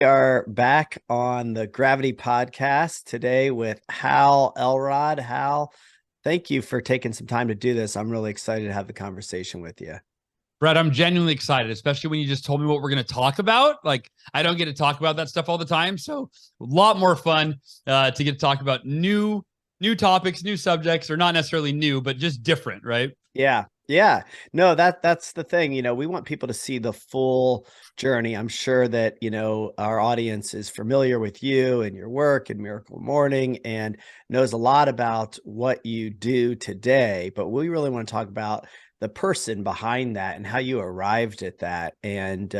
We are back on the Gravity Podcast today with Hal Elrod. Hal, thank you for taking some time to do this. I'm really excited to have the conversation with you. Brett, I'm genuinely excited, especially when you just told me what we're going to talk about. Like, I don't get to talk about that stuff all the time, so a lot more fun to get to talk about new topics, new subjects, or not necessarily new, but just different, right? Yeah. Yeah. No, that's the thing. We want people to see the full journey. I'm sure that, our audience is familiar with you and your work in Miracle Morning and knows a lot about what you do today, but we really want to talk about the person behind that and how you arrived at that. And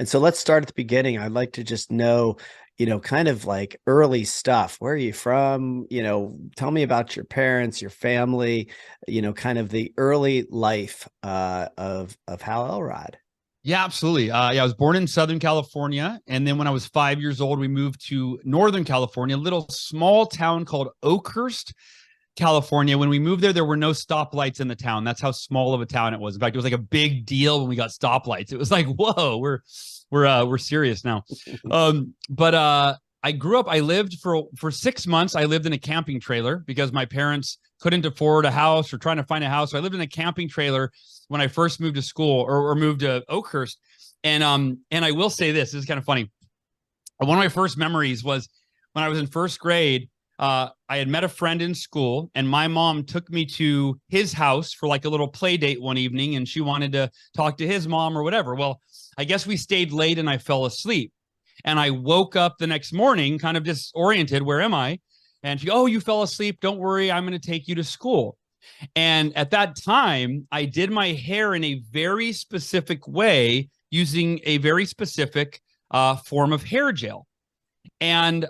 so let's start at the beginning. I'd like to just know, kind of like early stuff. Where are you from? Tell me about your parents, your family, kind of the early life of Hal Elrod. Yeah, absolutely. Yeah, I was born in Southern California, and then when I was 5 years old, we moved to Northern California, a little small town called Oakhurst, California. When we moved there, there were no stoplights in the town. That's how small of a town it was. In fact, it was like a big deal when we got stoplights. It was like, whoa, we're serious now. But I grew up. I lived for 6 months. I lived in a camping trailer because my parents couldn't afford a house or trying to find a house. So I lived in a camping trailer when I first moved to school or moved to Oakhurst. And I will say this is kind of funny. One of my first memories was when I was in first grade. I had met a friend in school, and my mom took me to his house for like a little play date one evening, and she wanted to talk to his mom or whatever. Well, I guess we stayed late and I fell asleep. And I woke up the next morning kind of disoriented. Where am I? And she, oh, you fell asleep. Don't worry. I'm going to take you to school. And at that time, I did my hair in a very specific way using a very specific form of hair gel. And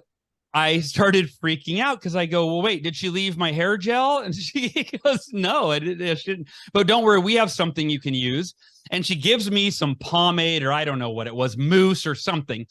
I started freaking out because I go, well, wait, did she leave my hair gel? And she goes, no, I shouldn't. But don't worry, we have something you can use. And she gives me some pomade or I don't know what it was, mousse or something.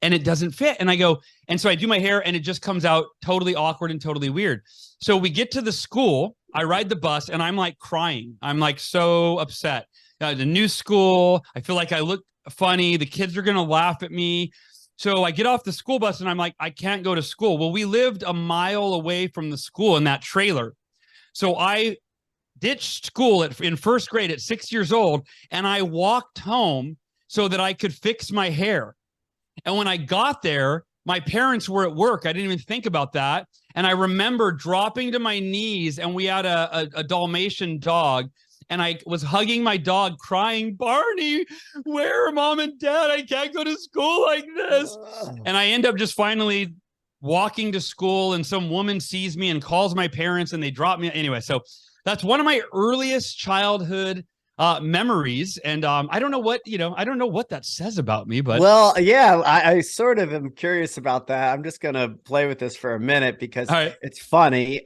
And it doesn't fit. And I go, and so I do my hair and it just comes out totally awkward and totally weird. So we get to the school, I ride the bus and I'm like crying. I'm like so upset. The new school, I feel like I look funny. The kids are going to laugh at me. So I get off the school bus and I'm like, I can't go to school. Well, we lived a mile away from the school in that trailer. So I ditched school in first grade at 6 years old, and I walked home so that I could fix my hair. And when I got there, my parents were at work. I didn't even think about that. And I remember dropping to my knees, and we had a Dalmatian dog. And I was hugging my dog, crying, Barney, where are mom and dad? I can't go to school like this. And I end up just finally walking to school, and some woman sees me and calls my parents, and they drop me. Anyway, so that's one of my earliest childhood memories. And I don't know what that says about me, but Well, yeah, I sort of am curious about that. I'm just going to play with this for a minute because right. it's funny.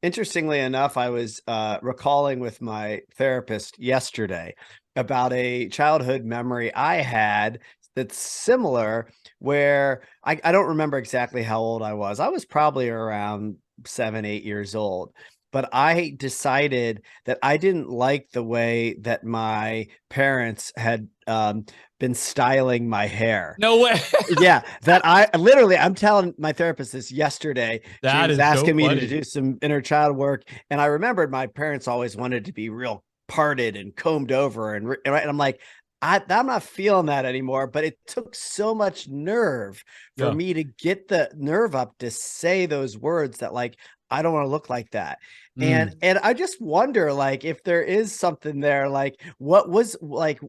Interestingly enough, I was recalling with my therapist yesterday about a childhood memory I had that's similar, where I don't remember exactly how old I was. I was probably around 7, 8 years old. But I decided that I didn't like the way that my parents had been styling my hair. No way. Yeah, I'm telling my therapist this yesterday. She That was is so asking me to funny. do some inner child work, and I remembered my parents always wanted to be real parted and combed over, and I'm like, I'm not feeling that anymore. But it took so much nerve for Yeah. me to get the nerve up to say those words that, like, I don't want to look like that. And I just wonder, like, if there is something there, like, what was like,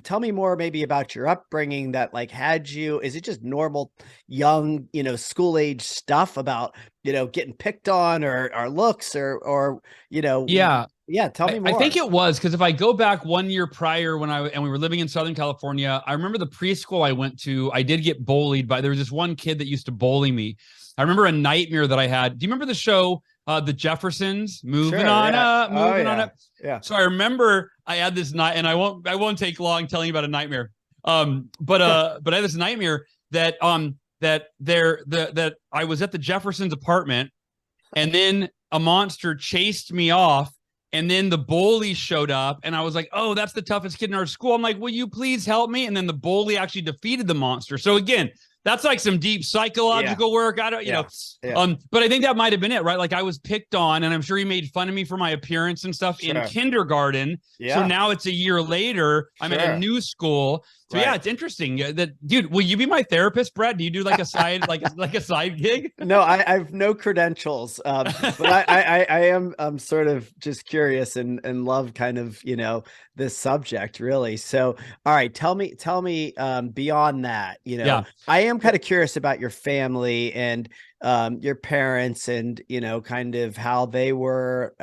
tell me more maybe about your upbringing that like had you, is it just normal young, school age stuff about, getting picked on or looks or, Yeah. yeah, tell me I think more. it was because if I go back 1 year prior and we were living in Southern California, I remember the preschool I went to, I did get bullied by, there was this one kid that used to bully me. I remember a nightmare that I had. Do you remember the show, The Jeffersons? Sure. Yeah. Oh Moving on yeah. up. Yeah. So I remember I had this night, and I won't take long telling you about a nightmare. But I had this nightmare that that I was at the Jeffersons apartment, and then a monster chased me off And then the bully showed up, and I was like, oh, that's the toughest kid in our school. I'm like, will you please help me? And then the bully actually defeated the monster. So again, that's like some deep psychological work. I don't, but I think that might have been it, right? Like I was picked on, and I'm sure he made fun of me for my appearance and stuff in kindergarten. Yeah. So now it's a year later. I'm at a new school. So yeah, it's interesting. That dude, will you be my therapist, Brett? Do you do like a side, like a side gig? No, I have no credentials, but I am sort of just curious and love kind of this subject really. So all right, tell me beyond that, I am kind of curious about your family and your parents and kind of how they were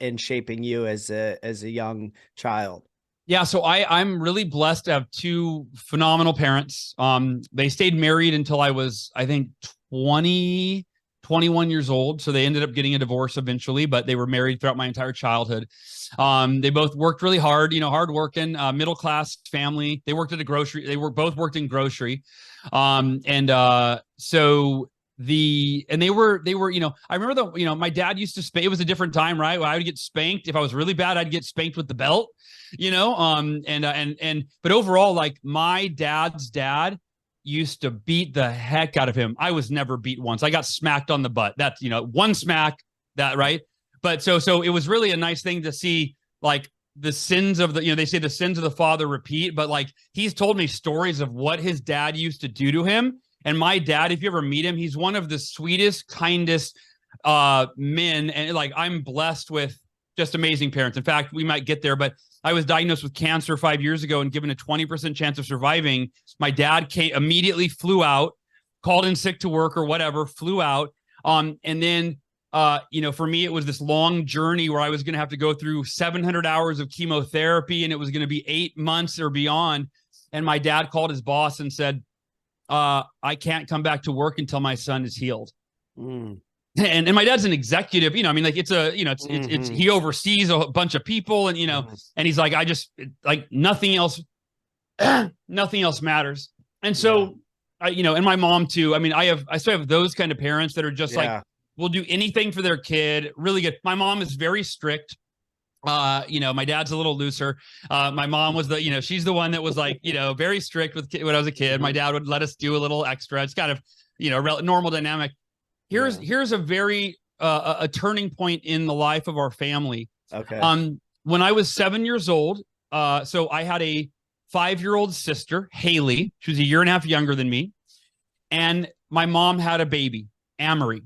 in shaping you as a young child. Yeah, so I'm really blessed to have two phenomenal parents. They stayed married until I was, I think, 21 years old. So they ended up getting a divorce eventually, but they were married throughout my entire childhood. They both worked really hard, hard working, middle class family. They worked at a grocery. They both worked in grocery. They were, I remember my dad used to spank. It was a different time, right? I would get spanked. If I was really bad, I'd get spanked with the belt, but overall, like my dad's dad used to beat the heck out of him. I was never beat once. I got smacked on the butt. That's, one smack, that, right? But so it was really a nice thing to see, like the sins of they say the sins of the father repeat, but like he's told me stories of what his dad used to do to him. And my dad, if you ever meet him, he's one of the sweetest, kindest men. And like, I'm blessed with just amazing parents. In fact, we might get there, but I was diagnosed with cancer 5 years ago and given a 20% chance of surviving. My dad immediately flew out, called in sick to work or whatever, flew out. And then, for me, it was this long journey where I was going to have to go through 700 hours of chemotherapy, and it was going to be 8 months or beyond. And my dad called his boss and said, I can't come back to work until my son is healed. And my dad's an executive, it's he oversees a bunch of people and, and he's like, nothing else matters. And so, and my mom too. I mean, I still have those kind of parents that are just like, will do anything for their kid. Really good. My mom is very strict. My dad's a little looser. My mom was she's the one that was like, very strict when I was a kid. My dad would let us do a little extra. It's kind of, normal dynamic. Here's a very, a turning point in the life of our family. Okay. When I was 7 years old, so I had a 5-year-old sister, Haley. She was a year and a half younger than me. And my mom had a baby, Amory.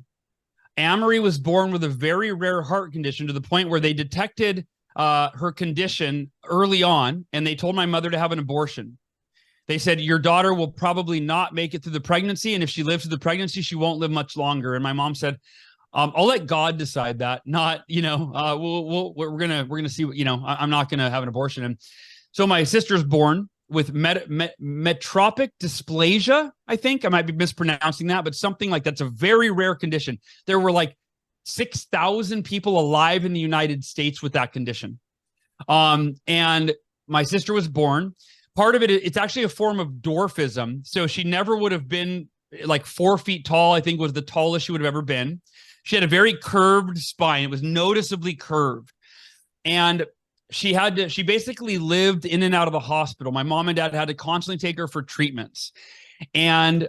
Amory was born with a very rare heart condition to the point where they detected her condition early on, and they told my mother to have an abortion. They said, your daughter will probably not make it through the pregnancy, and if she lives through the pregnancy, she won't live much longer. And my mom said, I'll let God decide that. Not, we're gonna see what, I'm not gonna have an abortion. And so my sister's born with metropic dysplasia. I think I might be mispronouncing that, but something like that's a very rare condition. There were like 6,000 people alive in the United States with that condition. And my sister was born. Part of it's actually a form of dwarfism. So she never would have been like 4 feet tall, I think was the tallest she would have ever been. She had a very curved spine. It was noticeably curved. And she basically lived in and out of the hospital. My mom and dad had to constantly take her for treatments. And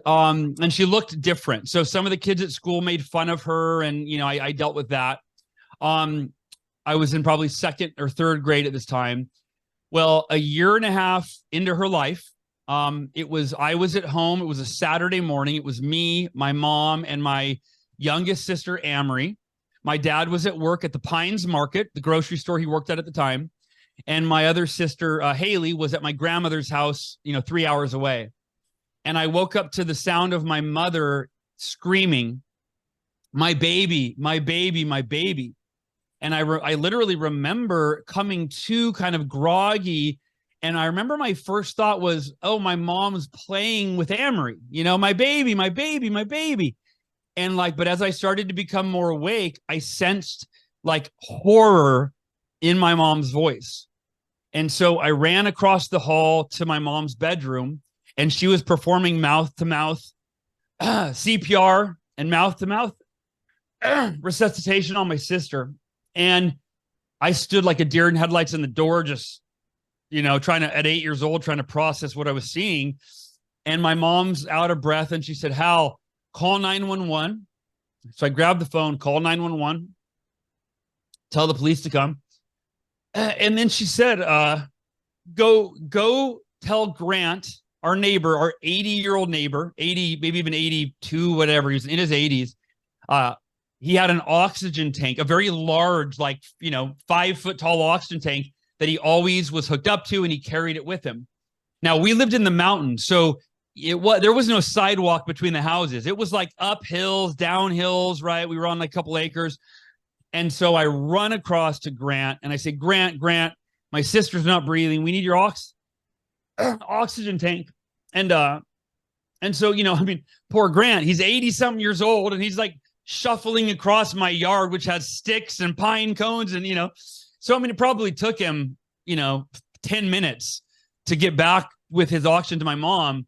she looked different. So some of the kids at school made fun of her, and I dealt with that. I was in probably 2nd or 3rd grade at this time. Well, a year and a half into her life, I was at home. It was a Saturday morning. It was me, my mom, and my youngest sister, Amory. My dad was at work at the Pines Market, the grocery store he worked at the time. And my other sister, Haley, was at my grandmother's house, 3 hours away. And I woke up to the sound of my mother screaming, my baby, my baby, my baby. And I literally remember coming to kind of groggy. And I remember my first thought was, oh, my mom's playing with Amory, my baby, my baby, my baby. And but as I started to become more awake, I sensed like horror in my mom's voice. And so I ran across the hall to my mom's bedroom, and she was performing mouth-to-mouth CPR and mouth-to-mouth resuscitation on my sister. And I stood like a deer in headlights in the door, just, trying to, at 8 years old, trying to process what I was seeing. And my mom's out of breath. And she said, Hal, call 911. So I grabbed the phone, call 911, tell the police to come. And then she said, go tell Grant, our neighbor, our 80-year-old neighbor, 80, maybe even 82, whatever. He was in his 80s. He had an oxygen tank, a very large, 5-foot tall oxygen tank that he always was hooked up to, and he carried it with him. Now, we lived in the mountains, so there was no sidewalk between the houses. It was like up hills, down hills, right? We were on like a couple acres. And so I run across to Grant and I say, Grant, my sister's not breathing. We need your oxygen tank. And so, poor Grant, he's 80 something years old, and he's like shuffling across my yard, which has sticks and pine cones. And, so, it probably took him, 10 minutes to get back with his oxygen to my mom.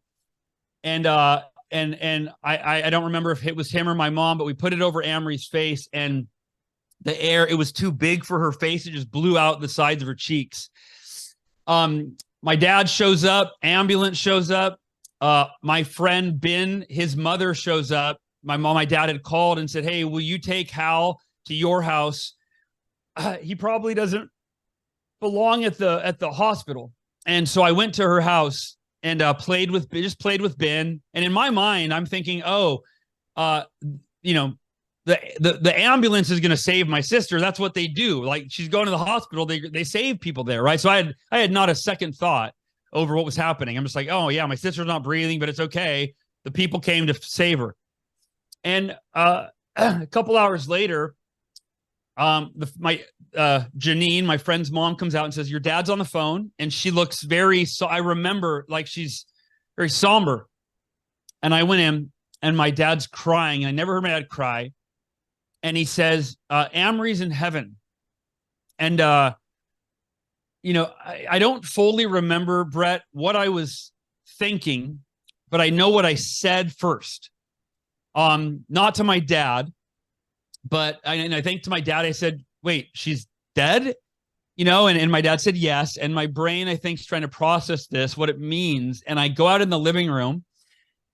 And I don't remember if it was him or my mom, but we put it over Amory's face, and the air, it was too big for her face. It just blew out the sides of her cheeks. My dad shows up, ambulance shows up. My friend Ben, his mother shows up. My dad had called and said, hey, will you take Hal to your house? He probably doesn't belong at the hospital. And so I went to her house and played with Ben. And in my mind, I'm thinking, the ambulance is going to save my sister. That's what they do. Like, she's going to the hospital. They save people there, right? So I had not a second thought over what was happening. I'm just like, oh yeah, my sister's not breathing, but it's okay. The people came to save her. And a couple hours later, Janine, my friend's mom, comes out and says, your dad's on the phone. And she looks I remember, like, she's very somber. And I went in, and my dad's crying. And I never heard my dad cry. And he says, Amory's in heaven. And, I don't fully remember, Brett, what I was thinking, but I know what I said first. Not to my dad, but I think to my dad, I said, wait, she's dead? And my dad said yes. And my brain, I think, is trying to process this, what it means. And I go out in the living room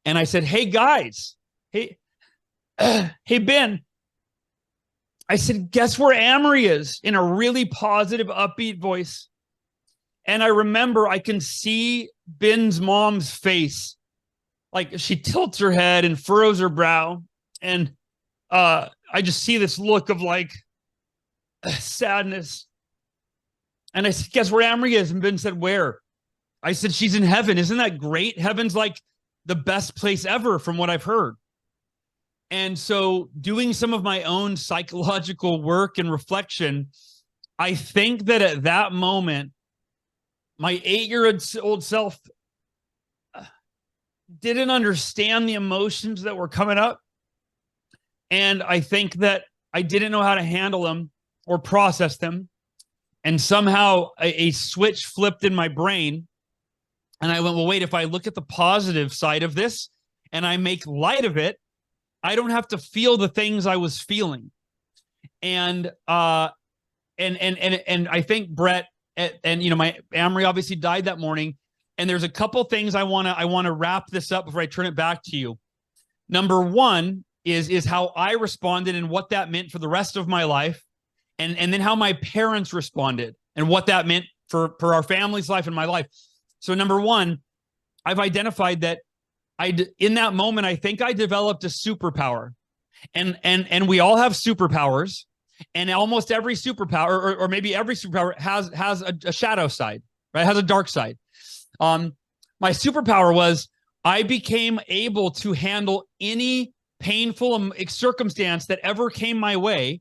and I said, hey, guys, hey, Ben. I said, guess where Amory is, in a really positive, upbeat voice. And I remember I can see Ben's mom's face. Like, she tilts her head and furrows her brow. And I just see this look of like sadness. And I said, guess where Amory is? And Ben said, where? I said, she's in heaven. Isn't that great? Heaven's like the best place ever from what I've heard. And so, doing some of my own psychological work and reflection, I think that at that moment, my 8-year-old self didn't understand the emotions that were coming up. And I think that I didn't know how to handle them or process them. And somehow a switch flipped in my brain. And I went, well, wait, if I look at the positive side of this and I make light of it, I don't have to feel the things I was feeling. And I think, Brett, and my Amory obviously died that morning. And there's a couple things I want to wrap this up before I turn it back to you. Number one is how I responded and what that meant for the rest of my life. And then how my parents responded and what that meant for our family's life and my life. So number one, I've identified that in that moment, I think I developed a superpower, and we all have superpowers, and almost every superpower, or maybe every superpower has a shadow side, right? Has a dark side. My superpower was I became able to handle any painful circumstance that ever came my way.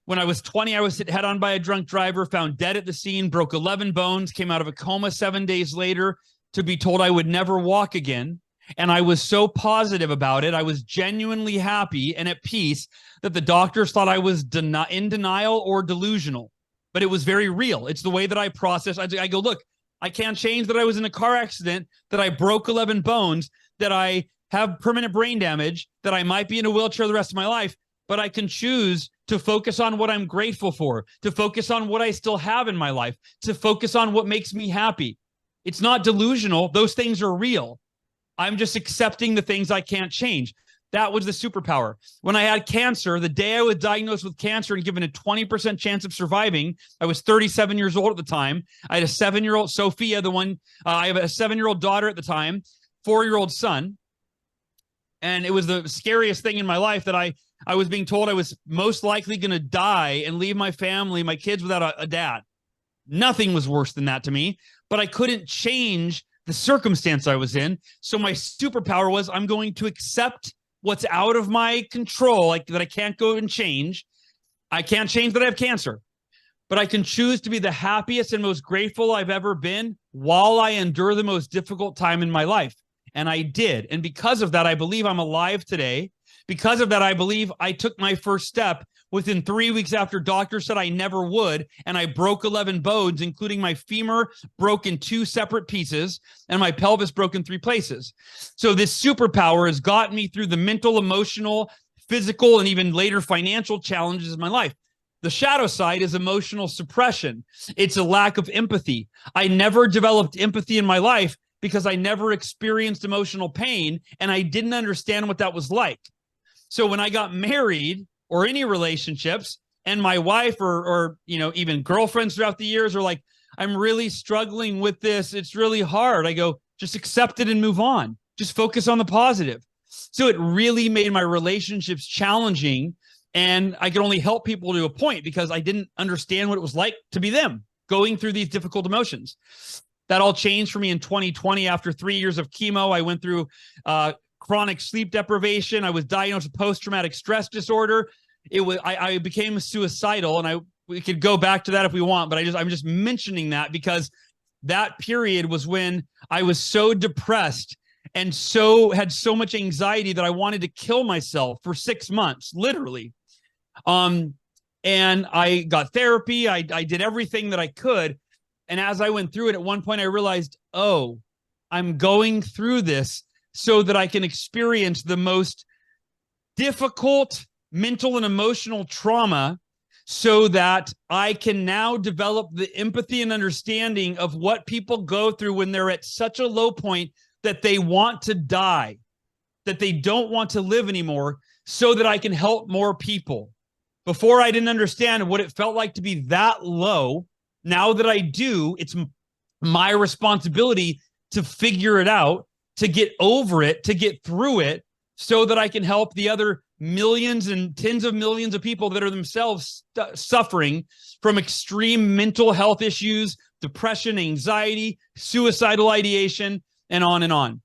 When I was 20, I was hit head on by a drunk driver, found dead at the scene, broke 11 bones, came out of a coma 7 days later to be told I would never walk again. And I was so positive about it. I was genuinely happy and at peace that the doctors thought I was in denial or delusional, but it was very real. It's the way that I process. I go, look, I can't change that I was in a car accident, that I broke 11 bones, that I have permanent brain damage, that I might be in a wheelchair the rest of my life. but I can choose to focus on what I'm grateful for, to focus on what I still have in my life, to focus on what makes me happy. It's not delusional. Those things are real. I'm just accepting the things I can't change. That was the superpower. When I had cancer, the day I was diagnosed with cancer and given a 20% chance of surviving, I was 37 years old at the time. I had a 7-year-old, Sophia, I have a 7-year-old daughter at the time, 4-year-old son. And it was the scariest thing in my life that I was being told I was most likely going to die and leave my family, my kids, without a dad. Nothing was worse than that to me, but I couldn't change the circumstance I was in. So my superpower was I'm going to accept what's out of my control, like that I can't go and change. I can't change that I have cancer, but I can choose to be the happiest and most grateful I've ever been while I endure the most difficult time in my life. And I did. And because of that, I believe I'm alive today. Because of that, I believe I took my first step within 3 weeks after doctors said I never would. And I broke 11 bones, including my femur broke in 2 separate pieces and my pelvis broke in 3 places. So this superpower has gotten me through the mental, emotional, physical, and even later financial challenges of my life. The shadow side is emotional suppression. It's a lack of empathy. I never developed empathy in my life because I never experienced emotional pain and I didn't understand what that was like. So when I got married or any relationships and my wife or even girlfriends throughout the years are like, I'm really struggling with this. It's really hard. I go, just accept it and move on. Just focus on the positive. So it really made my relationships challenging, and I could only help people to a point because I didn't understand what it was like to be them going through these difficult emotions. That all changed for me in 2020. After 3 years of chemo, I went through chronic sleep deprivation. I was diagnosed with post-traumatic stress disorder. I became suicidal, and we could go back to that if we want, but I'm just mentioning that because that period was when I was so depressed and had so much anxiety that I wanted to kill myself for 6 months, literally. And I got therapy. I did everything that I could. And as I went through it, at one point I realized, oh, I'm going through this so that I can experience the most difficult mental and emotional trauma so that I can now develop the empathy and understanding of what people go through when they're at such a low point that they want to die, that they don't want to live anymore, so that I can help more people. Before, I didn't understand what it felt like to be that low. Now that I do, it's my responsibility to figure it out, to get over it, to get through it, so that I can help the other millions and tens of millions of people that are themselves suffering from extreme mental health issues, depression, anxiety, suicidal ideation, and on and on.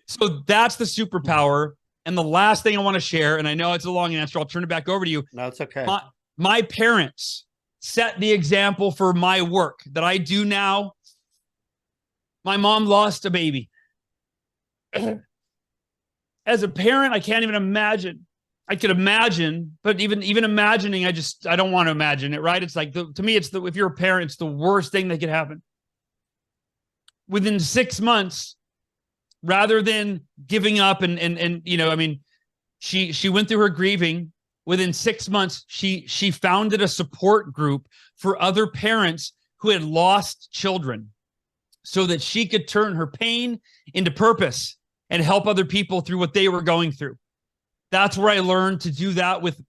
So that's the superpower. And the last thing I want to share, and I know it's a long answer, I'll turn it back over to you. No, it's okay. My parents set the example for my work that I do now. My mom lost a baby. As a parent, I can't even imagine. I could imagine, but even imagining, I don't want to imagine it, right? It's like, to me, if you're a parent, it's the worst thing that could happen. Within 6 months, rather than giving up and she went through her grieving. Within 6 months, she founded a support group for other parents who had lost children so that she could turn her pain into purpose and help other people through what they were going through. That's where I learned to do that with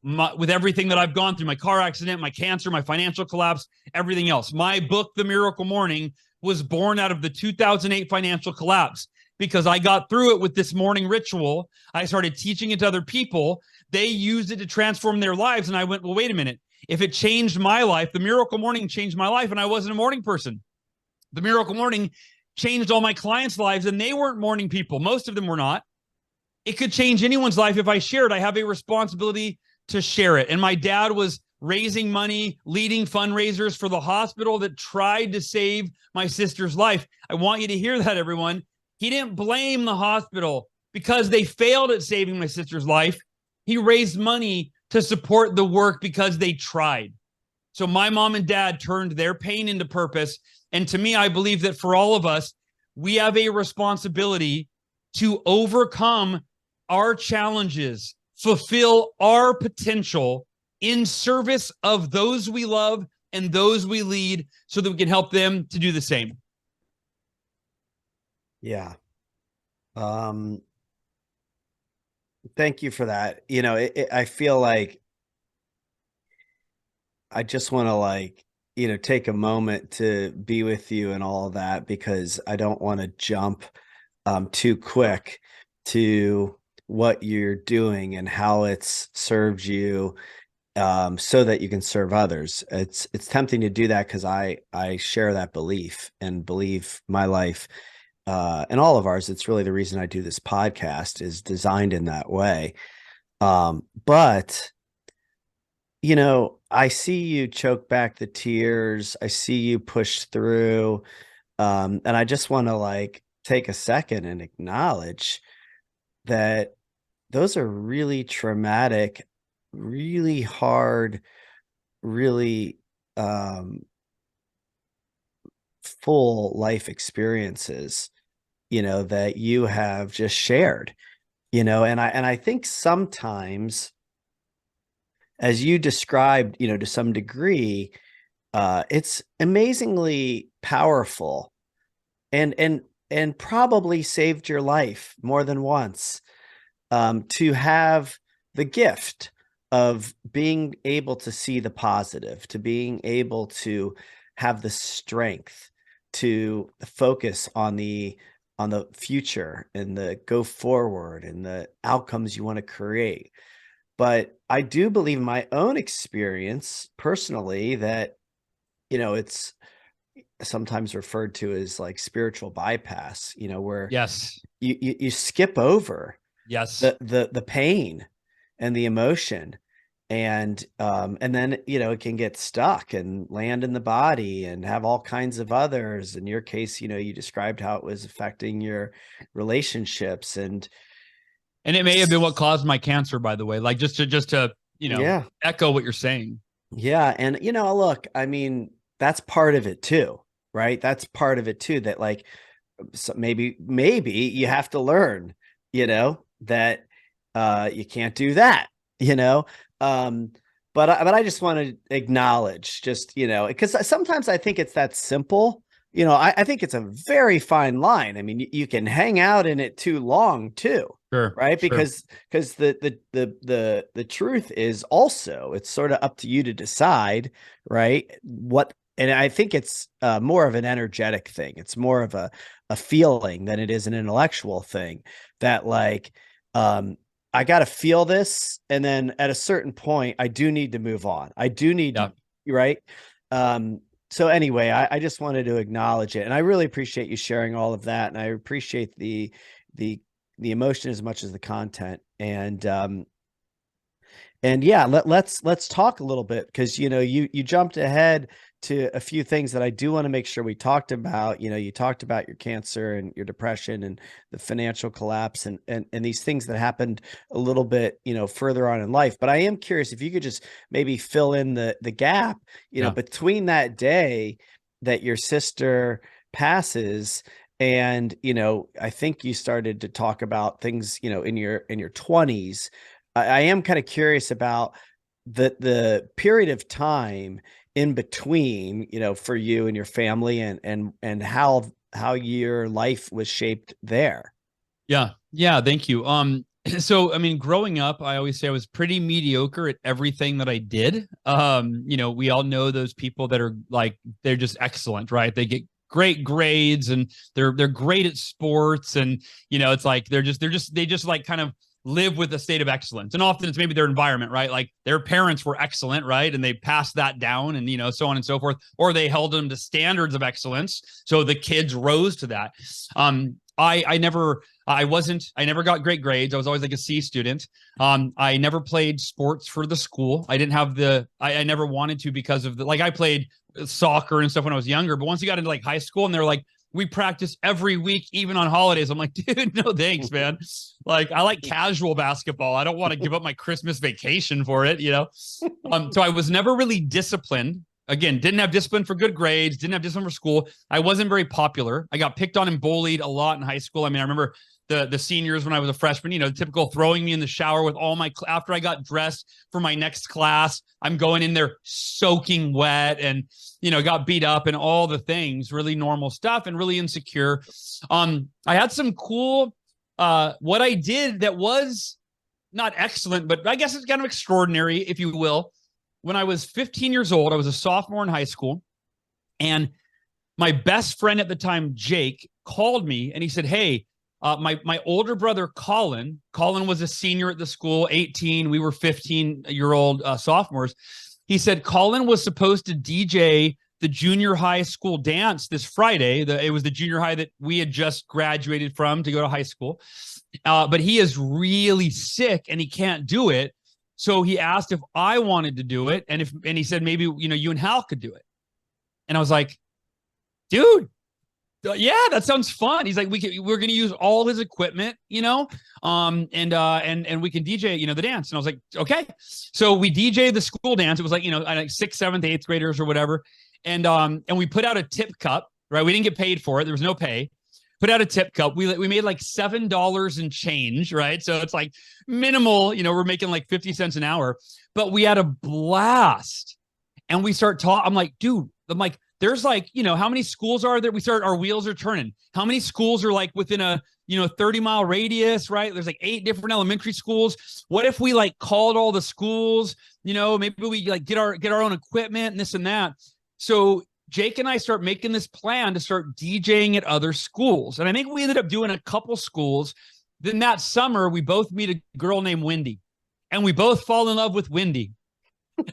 everything that I've gone through, my car accident, my cancer, my financial collapse, everything else. My book, The Miracle Morning, was born out of the 2008 financial collapse because I got through it with this morning ritual. I started teaching it to other people. They used it to transform their lives. And I went, well, wait a minute. If it changed my life, the Miracle Morning changed my life, and I wasn't a morning person. The Miracle Morning changed all my clients' lives, and they weren't morning people. Most of them were not. It could change anyone's life if I share it. I have a responsibility to share it. And my dad was raising money, leading fundraisers for the hospital that tried to save my sister's life. I want you to hear that, everyone. He didn't blame the hospital because they failed at saving my sister's life. He raised money to support the work because they tried. So my mom and dad turned their pain into purpose. And to me, I believe that for all of us, we have a responsibility to overcome our challenges fulfill our potential in service of those we love and those we lead so that we can help them to do the same. Yeah. Thank you for that. I feel like I just want to take a moment to be with you and all of that, because I don't want to jump too quick to what you're doing and how it's served you, so that you can serve others. It's tempting to do that because I share that belief and believe my life, and all of ours. It's really the reason I do this podcast, is designed in that way. But I see you choke back the tears. I see you push through. And I just want to take a second and acknowledge that those are really traumatic, really hard, really full life experiences, that you have just shared, and I think sometimes, as you described, to some degree, it's amazingly powerful and probably saved your life more than once, to have the gift of being able to see the positive, to being able to have the strength to focus on the future and the go forward and the outcomes you want to create. But I do believe in my own experience personally that, it's sometimes referred to as spiritual bypass, where Yes. you skip over Yes. the pain and the emotion, and then it can get stuck and land in the body and have all kinds of others. In your case, you described how it was affecting your relationships, and it may have been what caused my cancer, by the way, just to yeah, echo what you're saying. yeah. And look, I mean, that's part of it too, right? That's part of it too, that so maybe you have to learn, that you can't do that, but I just want to acknowledge, just, because sometimes I think it's that simple. I think it's a very fine line. I mean, you can hang out in it too long too, Sure. right? Sure. Because the truth is also, it's sort of up to you to decide, right? And I think it's more of an energetic thing. It's more of a feeling than it is an intellectual thing, that I got to feel this. And then at a certain point, I do need to move on. I do need to, right? So anyway, I just wanted to acknowledge it. And I really appreciate you sharing all of that. And I appreciate the emotion as much as the content. And yeah, let's talk a little bit, because you jumped ahead to a few things that I do want to make sure we talked about. You talked about your cancer and your depression and the financial collapse and these things that happened a little bit, further on in life. But I am curious if you could just maybe fill in the gap, between that day that your sister passes. And, I think you started to talk about things, in your 20s. I am kind of curious about the period of time in between, for you and your family, and how your life was shaped there. Yeah. Yeah. Thank you. So, I mean, growing up, I always say I was pretty mediocre at everything that I did. We all know those people that are they're just excellent, right? They get great grades and they're great at sports. And, it's they just kind of live with a state of excellence. And often it's maybe their environment, right? Like their parents were excellent, right? And they passed that down and, so on and so forth, or they held them to standards of excellence. So the kids rose to that. I never got great grades. I was always a C student. I never played sports for the school. I didn't have I never wanted to, because of I played soccer and stuff when I was younger, but once you got into high school and they're we practice every week, even on holidays. I'm dude, no thanks, man. I like casual basketball. I don't want to give up my Christmas vacation for it, So I was never really disciplined. Again, didn't have discipline for good grades, didn't have discipline for school. I wasn't very popular. I got picked on and bullied a lot in high school. I mean, I remember the seniors when I was a freshman, the typical throwing me in the shower with all my, after I got dressed for my next class, I'm going in there soaking wet and, got beat up and all the things, really normal stuff and really insecure. I had some cool, what I did that was not excellent, but I guess it's kind of extraordinary, if you will. When I was 15 years old, I was a sophomore in high school, and my best friend at the time, Jake, called me and he said, hey, my older brother, Colin was a senior at the school, 18. We were 15-year-old sophomores. He said Colin was supposed to DJ the junior high school dance this Friday. It was the junior high that we had just graduated from to go to high school. But he is really sick and he can't do it. So he asked if I wanted to do it. And he said, maybe, you and Hal could do it. And I was like, dude, yeah, that sounds fun. He's like, we're going to use all his equipment, and we can DJ, the dance. And I was like, okay. So we DJ'd the school dance. It was like, 6th, 7th, 8th graders or whatever. And we put out a tip cup, right? We didn't get paid for it. There was no pay. Put out a tip cup. We made like $7 and change, right? So it's like minimal, we're making like 50 cents an hour, but we had a blast. And we start talking. I'm like, dude, there's like, how many schools are there? Our wheels are turning. How many schools are like within a, 30-mile radius, right? There's like 8 different elementary schools. What if we like called all the schools, maybe we like get our own equipment and this and that. So Jake and I start making this plan to start DJing at other schools. And I think we ended up doing a couple schools. Then that summer, we both meet a girl named Wendy, and we both fall in love with Wendy.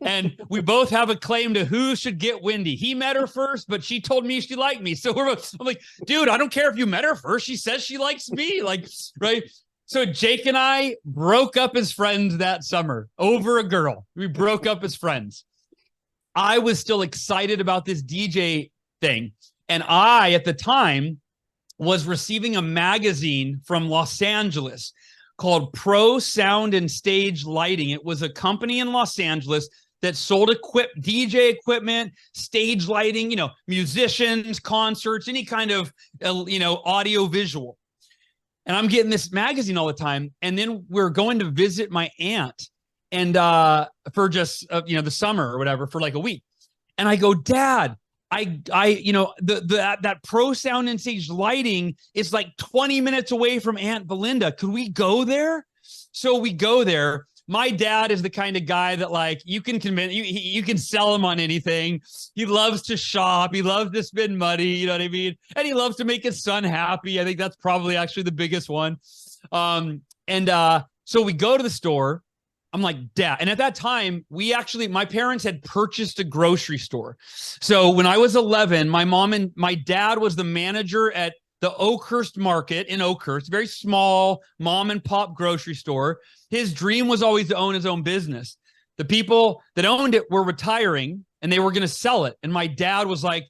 And we both have a claim to who should get Wendy. He met her first, but she told me she liked me. So I'm like, dude, I don't care if you met her first. She says she likes me. Like, right. So Jake and I broke up as friends that summer over a girl. We broke up as friends. I was still excited about this DJ thing. And I, at the time, was receiving a magazine from Los Angeles called Pro Sound and Stage Lighting. It was a company in Los Angeles that sold DJ equipment, stage lighting, musicians, concerts, any kind of, audio visual. And I'm getting this magazine all the time. And then we're going to visit my aunt and for just, the summer or whatever, for like a week. And I go, Dad, that Pro Sound and Stage Lighting is like 20 minutes away from Aunt Belinda. Could we go there? So we go there. My dad is the kind of guy that like you can convince you can sell him on anything. He loves to shop. He loves to spend money. You know what I mean? And he loves to make his son happy. I think that's probably actually the biggest one. So we go to the store. I'm like, Dad. And at that time, my parents had purchased a grocery store. So when I was 11, my mom and my dad was the manager at the Oakhurst Market in Oakhurst, very small mom and pop grocery store. His dream was always to own his own business. The people that owned it were retiring and they were going to sell it. And my dad was like,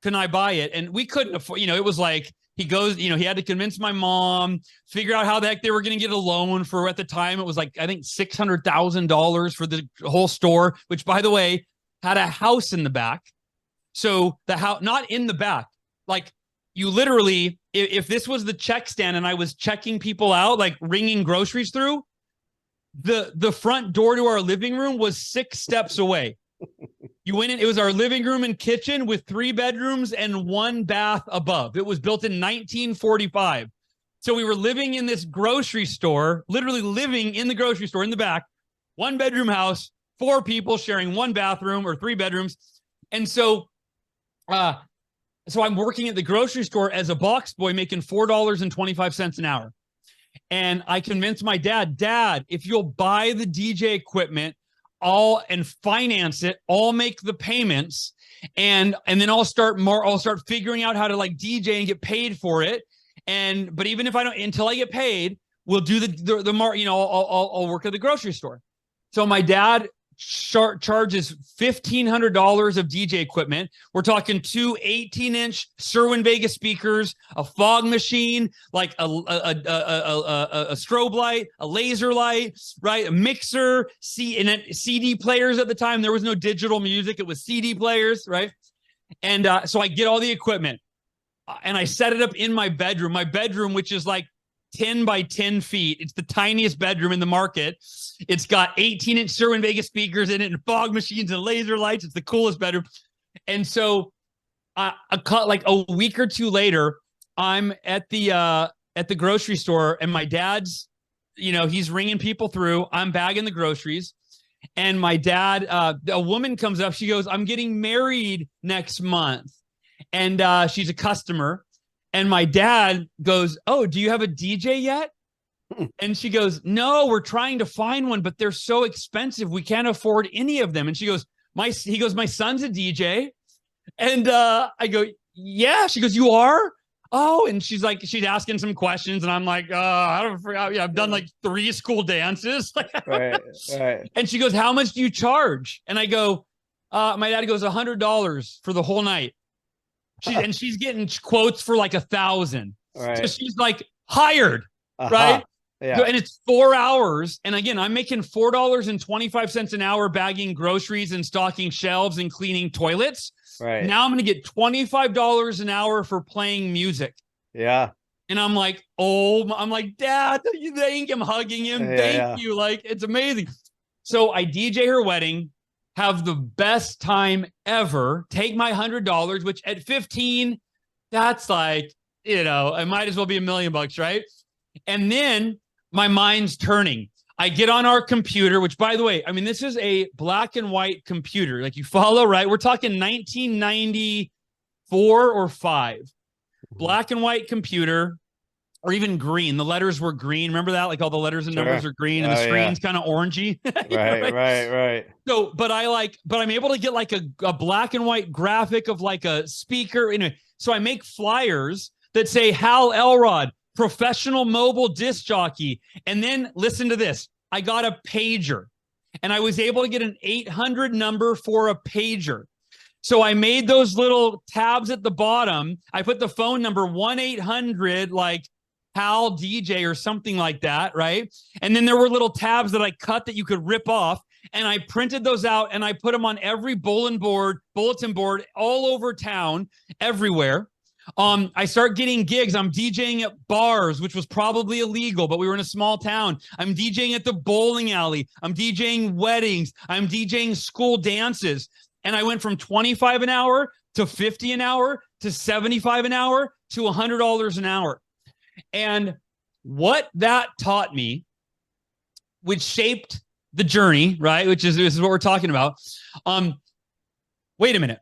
can I buy it? And we couldn't afford, it was like, he goes, he had to convince my mom, figure out how the heck they were going to get a loan for, at the time, it was like, I think $600,000 for the whole store, which by the way, had a house in the back. So the house, not in the back, like you literally, if this was the check stand and I was checking people out, like ringing groceries through, the front door to our living room was 6 steps away. You went in, it was our living room and kitchen with 3 bedrooms and 1 bath above. It was built in 1945. So we were living in this grocery store, literally living in the grocery store in the back, 1 bedroom house, 4 people sharing 1 bathroom or 3 bedrooms. And so I'm working at the grocery store as a box boy making $4.25 an hour. And I convinced my dad, if you'll buy the DJ equipment, and finance it, I'll make the payments, and then I'll start figuring out how to like DJ and get paid for it. But even if I don't, until I get paid, we'll do I'll work at the grocery store. So my dad charges $1,500 of DJ equipment. We're talking 2 18-inch Sherwin Vega speakers, a fog machine, like a strobe light, a laser light, right? A mixer, and then CD players at the time. There was no digital music. It was CD players, right? And so I get all the equipment and I set it up in my bedroom, which is like 10 by 10 feet. It's the tiniest bedroom in the market. It's got 18-inch Sherwin-Vegas speakers in it and fog machines and laser lights. It's the coolest bedroom. And so like a week or two later, I'm at the grocery store, and my dad's, he's ringing people through. I'm bagging the groceries, and my dad, a woman comes up. She goes, "I'm getting married next month," and she's a customer. And my dad goes, "Oh, do you have a DJ yet?" And she goes, "No, we're trying to find one, but they're so expensive. We can't afford any of them." And she goes, he goes, "My son's a DJ." And I go, "Yeah." She goes, "You are?" "Oh," and she's asking some questions, and I'm like, I don't forget. Yeah, I've done like 3 school dances. Right. And she goes, "How much do you charge?" And I go, my dad goes, $100 for the whole night. She's getting quotes for like 1,000. Right. So she's like hired, right? Yeah. So, and it's 4 hours. And again, I'm making $4.25 an hour bagging groceries and stocking shelves and cleaning toilets. Right. Now I'm going to get $25 an hour for playing music. Yeah. And I'm like, I'm like, "Dad, thank him," hugging him. Thank you. Like, it's amazing. So I DJ her wedding, have the best time ever, take my $100, which at 15, that's like, I might as well be $1 million, right? And then my mind's turning. I get on our computer, which, by the way, I mean, this is a black and white computer. Like, you follow, right? We're talking 1994 or 5. Black and white computer, or even green. The letters were green. Remember that? Like, all the letters and numbers are green, and the screen's kind of orangey. Right. So, but I'm able to get like a black and white graphic of like a speaker. Anyway, so I make flyers that say Hal Elrod, professional mobile disc jockey. And then listen to this. I got a pager, and I was able to get an 800 number for a pager. So I made those little tabs at the bottom. I put the phone number 1-800, like Hal DJ or something like that, right? And then there were little tabs that I cut that you could rip off. And I printed those out, and I put them on every bulletin board all over town, everywhere. I start getting gigs. I'm DJing at bars, which was probably illegal, but we were in a small town. I'm DJing at the bowling alley. I'm DJing weddings. I'm DJing school dances. And I went from 25 an hour to 50 an hour to 75 an hour to $100 an hour. And what that taught me, which shaped the journey, right? This is what we're talking about. Wait a minute.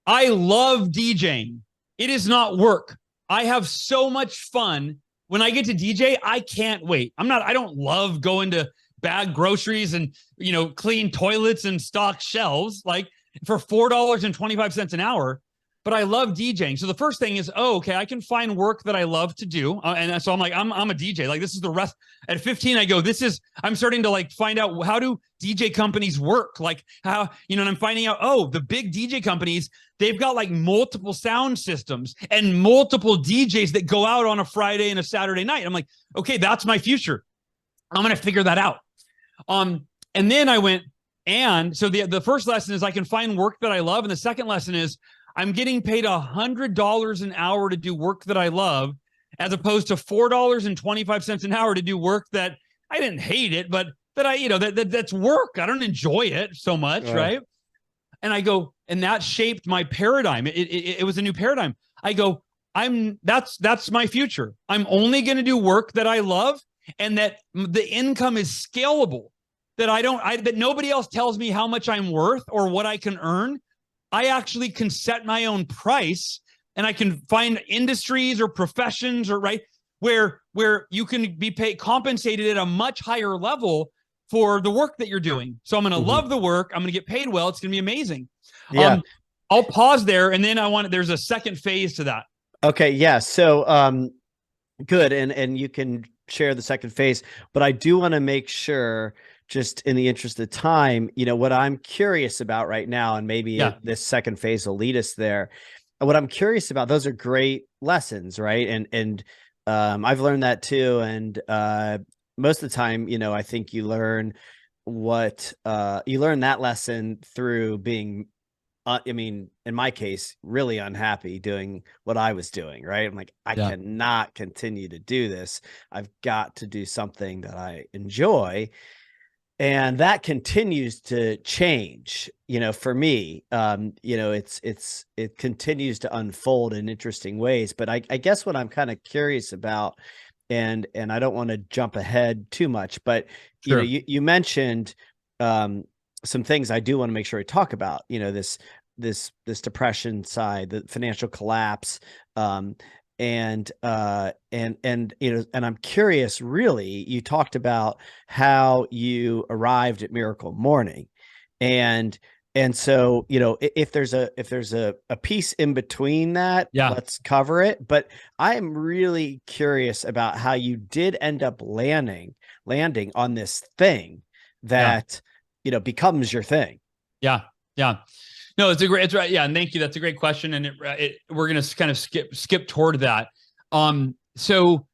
I love DJing. It is not work. I have so much fun when I get to DJ. I can't wait. I don't love going to bag groceries and, clean toilets and stock shelves like for $4.25 an hour. But I love DJing. So the first thing is, okay, I can find work that I love to do. And so I'm like, I'm a DJ. Like, this is the rest. At 15, I go, I'm starting to like find out, how do DJ companies work? Like, how, and I'm finding out, the big DJ companies, they've got like multiple sound systems and multiple DJs that go out on a Friday and a Saturday night. I'm like, okay, that's my future. I'm going to figure that out. And then I went, and so the first lesson is I can find work that I love. And the second lesson is I'm getting paid $100 an hour to do work that I love, as opposed to $4.25 an hour to do work that I didn't hate it, but that that's work. I don't enjoy it so much, right? And I go, and that shaped my paradigm. It was a new paradigm. I go, that's my future. I'm only going to do work that I love, and that the income is scalable. That nobody else tells me how much I'm worth or what I can earn. I actually can set my own price, and I can find industries or professions where you can be compensated at a much higher level for the work that you're doing. So I'm going to love the work. I'm going to get paid well. It's going to be amazing. Yeah. I'll pause there, and then there's a second phase to that. Okay. Yeah. So, good. And you can share the second phase, but I do want to make sure, just in the interest of time, what I'm curious about right now, and maybe this second phase will lead us there. What I'm curious about, those are great lessons, right? And I've learned that too. And most of the time, I think you learn that lesson through being I mean, in my case, really unhappy doing what I was doing, right? I'm like, I Yeah. cannot continue to do this. I've got to do something that I enjoy. And that continues to change, for me. It continues to unfold in interesting ways. But I guess what I'm kind of curious about, and I don't want to jump ahead too much, but Sure. you mentioned some things I do want to make sure we talk about, this depression side, the financial collapse. Um, and I'm curious, really, you talked about how you arrived at Miracle Morning. And so, if there's a piece in between that, Yeah. let's cover it. But I am really curious about how you did end up landing on this thing Yeah. that, becomes your thing. Yeah. Yeah. No, it's right. Yeah. And thank you. That's a great question. And we're going to kind of skip toward that. So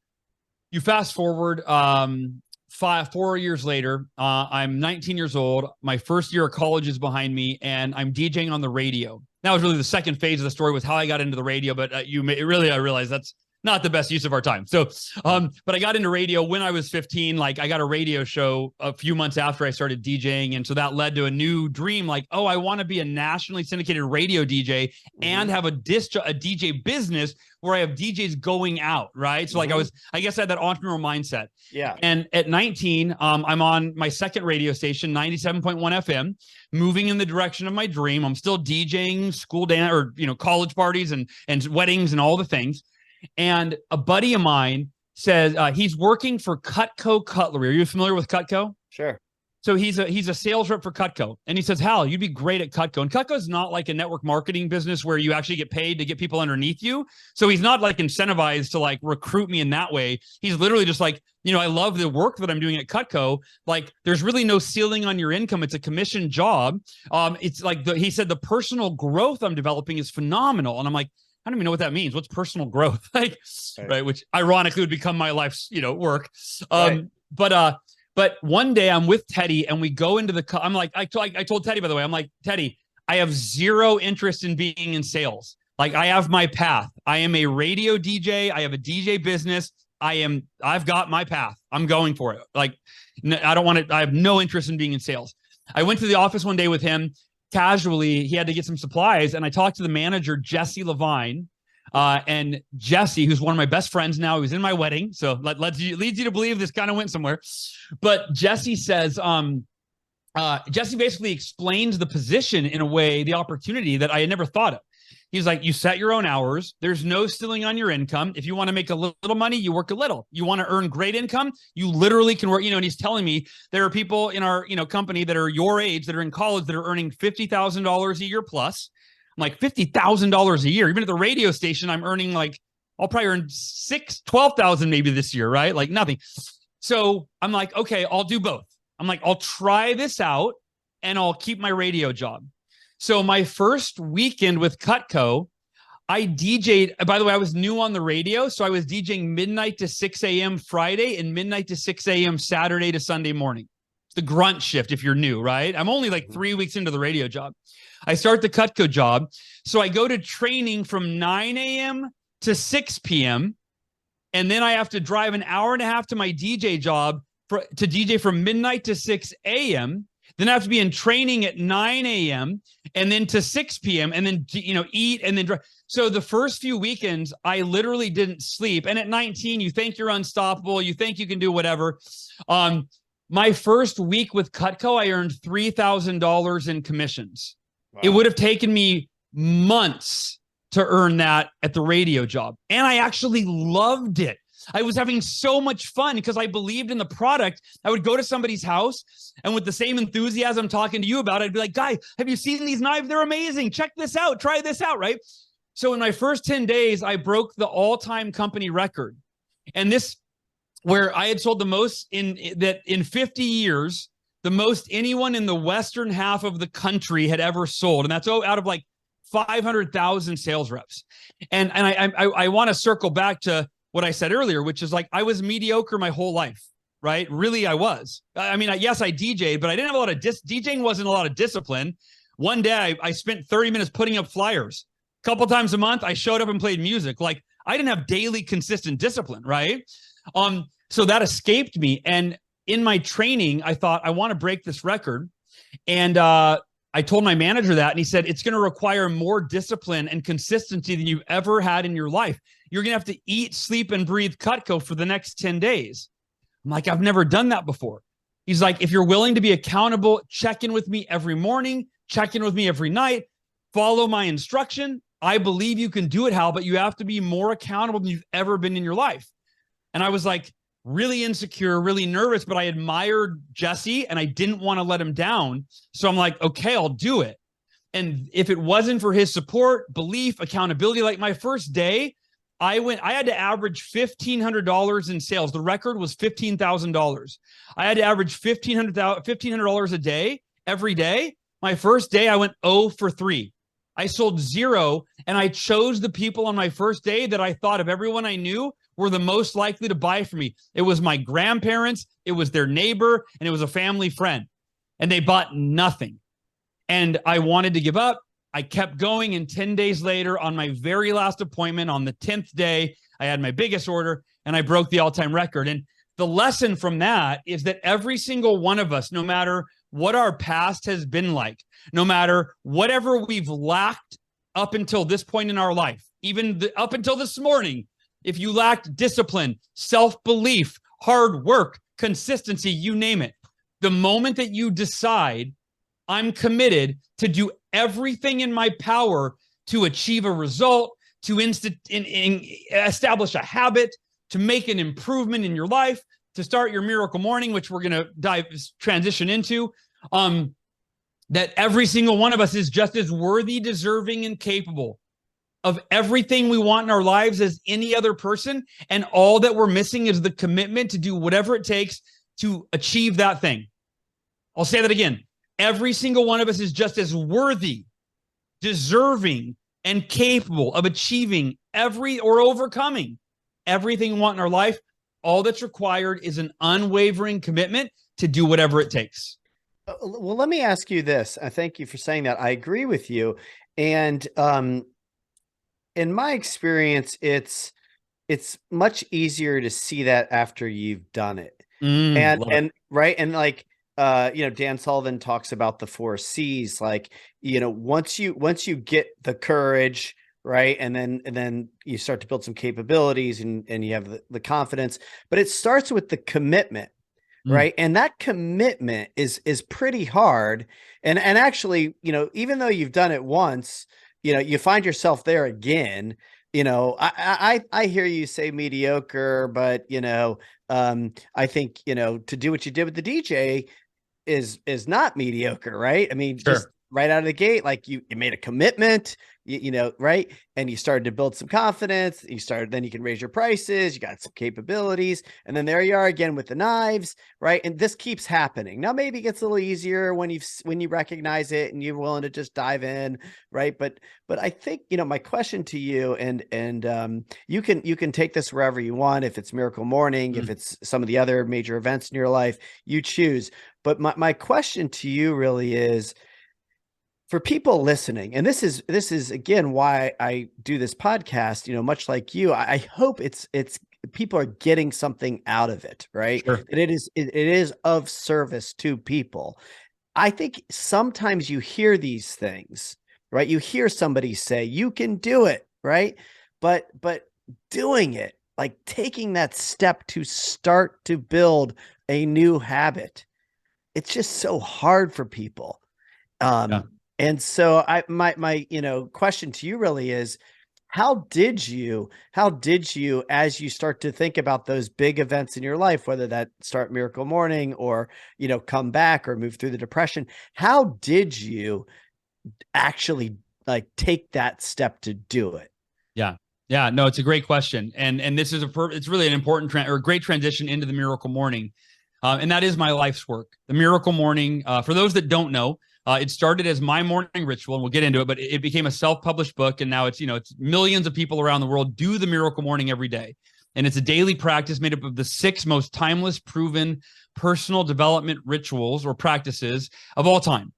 you fast forward, 4 years later, I'm 19 years old. My first year of college is behind me, and I'm DJing on the radio. That was really the second phase of the story, was how I got into the radio. But I realized that's not the best use of our time. So, but I got into radio when I was 15. Like, I got a radio show a few months after I started DJing. And so that led to a new dream. Like, oh, I want to be a nationally syndicated radio DJ and have a DJ business where I have DJs going out. Right. So like I guess I had that entrepreneurial mindset. Yeah. And at 19, I'm on my second radio station, 97.1 FM, moving in the direction of my dream. I'm still DJing school dance or, college parties and weddings and all the things. And a buddy of mine says he's working for Cutco Cutlery. Are you familiar with Cutco? Sure. So he's a sales rep for Cutco. And he says, Hal, you'd be great at Cutco. And Cutco is not like a network marketing business where you actually get paid to get people underneath you. So he's not like incentivized to like recruit me in that way. He's literally just like, I love the work that I'm doing at Cutco. Like, there's really no ceiling on your income. It's a commission job. It's like he said, the personal growth I'm developing is phenomenal. And I'm like, I don't even know what that means. What's personal growth? Like, right. Which ironically would become my life's, work. Right. But one day I'm with Teddy and we go into I'm like, I told Teddy, by the way, I'm like, Teddy, I have zero interest in being in sales. Like, I have my path. I am a radio DJ. I have a DJ business. I've got my path. I'm going for it. Like, I have no interest in being in sales. I went to the office one day with him. Casually, he had to get some supplies, and I talked to the manager, Jesse Levine, and Jesse, who's one of my best friends now. He was in my wedding, so leads you to believe this kind of went somewhere. But Jesse says, Jesse basically explains the position in a way, the opportunity that I had never thought of. He's like, you set your own hours. There's no ceiling on your income. If you want to make a little money, you work a little. You want to earn great income, you literally can work, and he's telling me there are people in our, company that are your age, that are in college, that are earning $50,000 a year plus. I'm like, $50,000 a year. Even at the radio station, I'm earning like, I'll probably earn 12,000 maybe this year, right? Like nothing. So I'm like, okay, I'll do both. I'm like, I'll try this out and I'll keep my radio job. So my first weekend with Cutco, I DJ'd. By the way, I was new on the radio, so I was DJing midnight to 6 a.m. Friday and midnight to 6 a.m. Saturday to Sunday morning. It's the grunt shift if you're new, right? I'm only like 3 weeks into the radio job. I start the Cutco job. So I go to training from 9 a.m. to 6 p.m. And then I have to drive an hour and a half to my DJ job to DJ from midnight to 6 a.m. Then I have to be in training at 9 a.m. and then to 6 p.m. and then, eat and then drive. So the first few weekends, I literally didn't sleep. And at 19, you think you're unstoppable. You think you can do whatever. My first week with Cutco, I earned $3,000 in commissions. Wow. It would have taken me months to earn that at the radio job. And I actually loved it. I was having so much fun because I believed in the product. I would go to somebody's house and with the same enthusiasm talking to you about it, I'd be like, guy, have you seen these knives? They're amazing. Check this out. Try this out, right? So in my first 10 days, I broke the all-time company record. And this, where I had sold the most in 50 years, the most anyone in the western half of the country had ever sold. And that's out of like 500,000 sales reps. And I want to circle back to what I said earlier, which is like, I was mediocre my whole life, right? Really, I was. I mean, yes, I DJ'd, but I didn't have a lot of DJing wasn't a lot of discipline. One day I spent 30 minutes putting up flyers. A couple times a month, I showed up and played music. Like, I didn't have daily consistent discipline, right? So that escaped me. And in my training, I thought, I want to break this record. And I told my manager that, and he said, it's going to require more discipline and consistency than you've ever had in your life. You're going to have to eat, sleep, and breathe Cutco for the next 10 days. I'm like, I've never done that before. He's like, if you're willing to be accountable, check in with me every morning, check in with me every night, follow my instruction. I believe you can do it, Hal, but you have to be more accountable than you've ever been in your life. And I was like, really insecure, really nervous, but I admired Jesse and I didn't want to let him down. So I'm like, okay, I'll do it. And if it wasn't for his support, belief, accountability, like my first day, I had to average $1,500 in sales. The record was $15,000. I had to average $1,500 a day, every day. My first day, I went 0 for 3. I sold 0, and I chose the people on my first day that I thought of everyone I knew were the most likely to buy from me. It was my grandparents, it was their neighbor, and it was a family friend. And they bought nothing. And I wanted to give up. I kept going, and 10 days later, on my very last appointment, on the 10th day, I had my biggest order, and I broke the all-time record. And the lesson from that is that every single one of us, no matter what our past has been like, no matter whatever we've lacked up until this point in our life, even up until this morning, if you lacked discipline, self-belief, hard work, consistency, you name it, the moment that you decide, I'm committed to do everything in my power to achieve a result, to establish a habit, to make an improvement in your life, to start your miracle morning, which we're going to transition into, that every single one of us is just as worthy, deserving, and capable of everything we want in our lives as any other person. And all that we're missing is the commitment to do whatever it takes to achieve that thing. I'll say that again. Every single one of us is just as worthy, deserving, and capable of achieving or overcoming everything we want in our life. All that's required is an unwavering commitment to do whatever it takes. Well, let me ask you this. I thank you for saying that. I agree with you. And in my experience, it's much easier to see that after you've done it. Right. And like, Dan Sullivan talks about the 4 C's, like, once you get the courage, right. And then you start to build some capabilities and you have the confidence, but it starts with the commitment, right. And that commitment is pretty hard. And actually, even though you've done it once, you find yourself there again. I hear you say mediocre, but I think, to do what you did with the DJ is not mediocre, right? I mean, sure. Just right out of the gate, like you made a commitment, right? And you started to build some confidence. Then you can raise your prices. You got some capabilities, and then there you are again with the knives, right? And this keeps happening. Now, maybe it gets a little easier when you recognize it and you're willing to just dive in, right? But I think, my question to you, and you can take this wherever you want. If it's Miracle Morning, if it's some of the other major events in your life, you choose. But my question to you really is, for people listening, and this is again why I do this podcast, much like you, I hope it's people are getting something out of it, right? Sure. And it is of service to people. I think sometimes you hear these things, right? You hear somebody say, you can do it, right? But doing it, like taking that step to start to build a new habit, it's just so hard for people. Yeah. And so my question to you really is, how did you, as you start to think about those big events in your life, whether that start Miracle Morning or, come back or move through the depression, how did you actually like take that step to do it? Yeah. Yeah, no, it's a great question. And this is it's really an important great transition into the Miracle Morning. And that is my life's work. The Miracle Morning, for those that don't know, it started as my morning ritual, and we'll get into it, but it became a self-published book. And now it's millions of people around the world do the Miracle Morning every day. And it's a daily practice made up of the 6 most timeless, proven personal development rituals or practices of all time.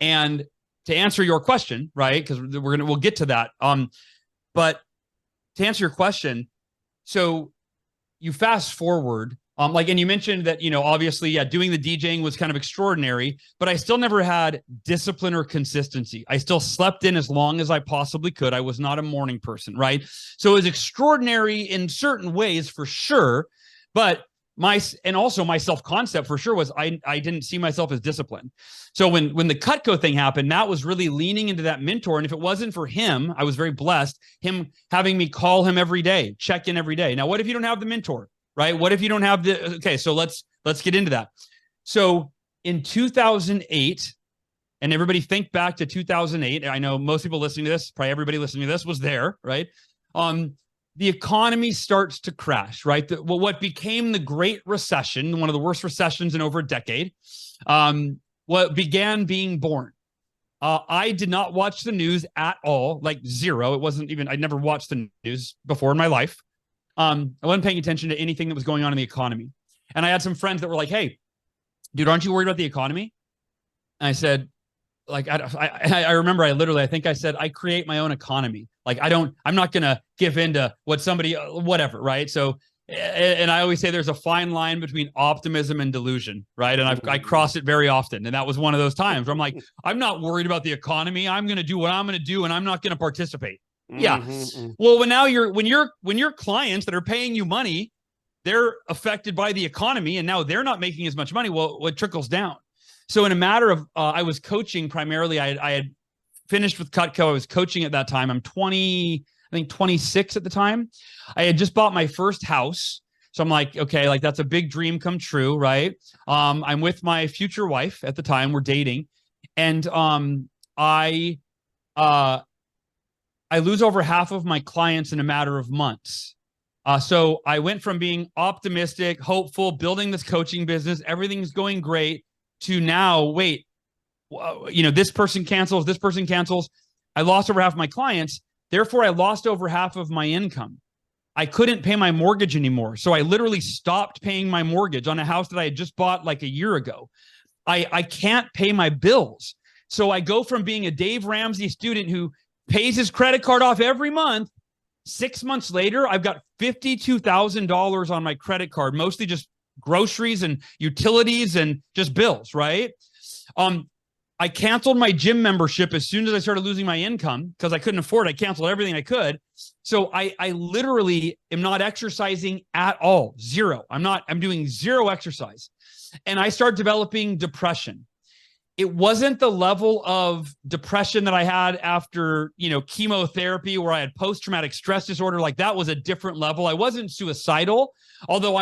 And to answer your question, right? Because we'll get to that. But to answer your question, so you fast forward, and you mentioned that, obviously, yeah, doing the DJing was kind of extraordinary, but I still never had discipline or consistency. I still slept in as long as I possibly could. I was not a morning person, right? So it was extraordinary in certain ways for sure, but my self-concept for sure was I didn't see myself as disciplined. So when the Cutco thing happened, that was really leaning into that mentor. And if it wasn't for him, I was very blessed, him having me call him every day, check in every day. Now, what if you don't have the mentor, right? What if you don't have okay, so let's get into that. So in 2008, and everybody think back to 2008. I know most people listening to this, probably everybody listening to this was there, right? The economy starts to crash, right? What became the Great Recession, one of the worst recessions in over a decade, what began being born. I did not watch the news at all, like zero. It wasn't even, I'd never watched the news before in my life. I wasn't paying attention to anything that was going on in the economy. And I had some friends that were like, hey, dude, aren't you worried about the economy? And I said, like, I remember I think I said, I create my own economy. Like, I'm not going to give in to what somebody, whatever. Right. So, and I always say there's a fine line between optimism and delusion. Right. And I cross it very often. And that was one of those times where I'm like, I'm not worried about the economy. I'm going to do what I'm going to do, and I'm not going to participate. Yeah. Well, when your clients that are paying you money, they're affected by the economy, and now they're not making as much money. Well, what trickles down? So in a matter of, I was coaching primarily. I had finished with Cutco. I was coaching at that time. I'm 26 at the time. I had just bought my first house. So I'm like, okay, like that's a big dream come true, right? I'm with my future wife at the time. We're dating. And I lose over half of my clients in a matter of months. So I went from being optimistic, hopeful, building this coaching business, everything's going great, to now, wait, this person cancels, this person cancels. I lost over half of my clients. Therefore, I lost over half of my income. I couldn't pay my mortgage anymore. So I literally stopped paying my mortgage on a house that I had just bought like a year ago. I can't pay my bills. So I go from being a Dave Ramsey student who pays his credit card off every month. 6 months later, I've got $52,000 on my credit card, mostly just groceries and utilities and just bills, right? I canceled my gym membership as soon as I started losing my income because I couldn't afford it. I canceled everything I could. So I literally am not exercising at all. Zero. I'm doing zero exercise. And I start developing depression. It wasn't the level of depression that I had after, chemotherapy, where I had post-traumatic stress disorder. Like, that was a different level. I wasn't suicidal, although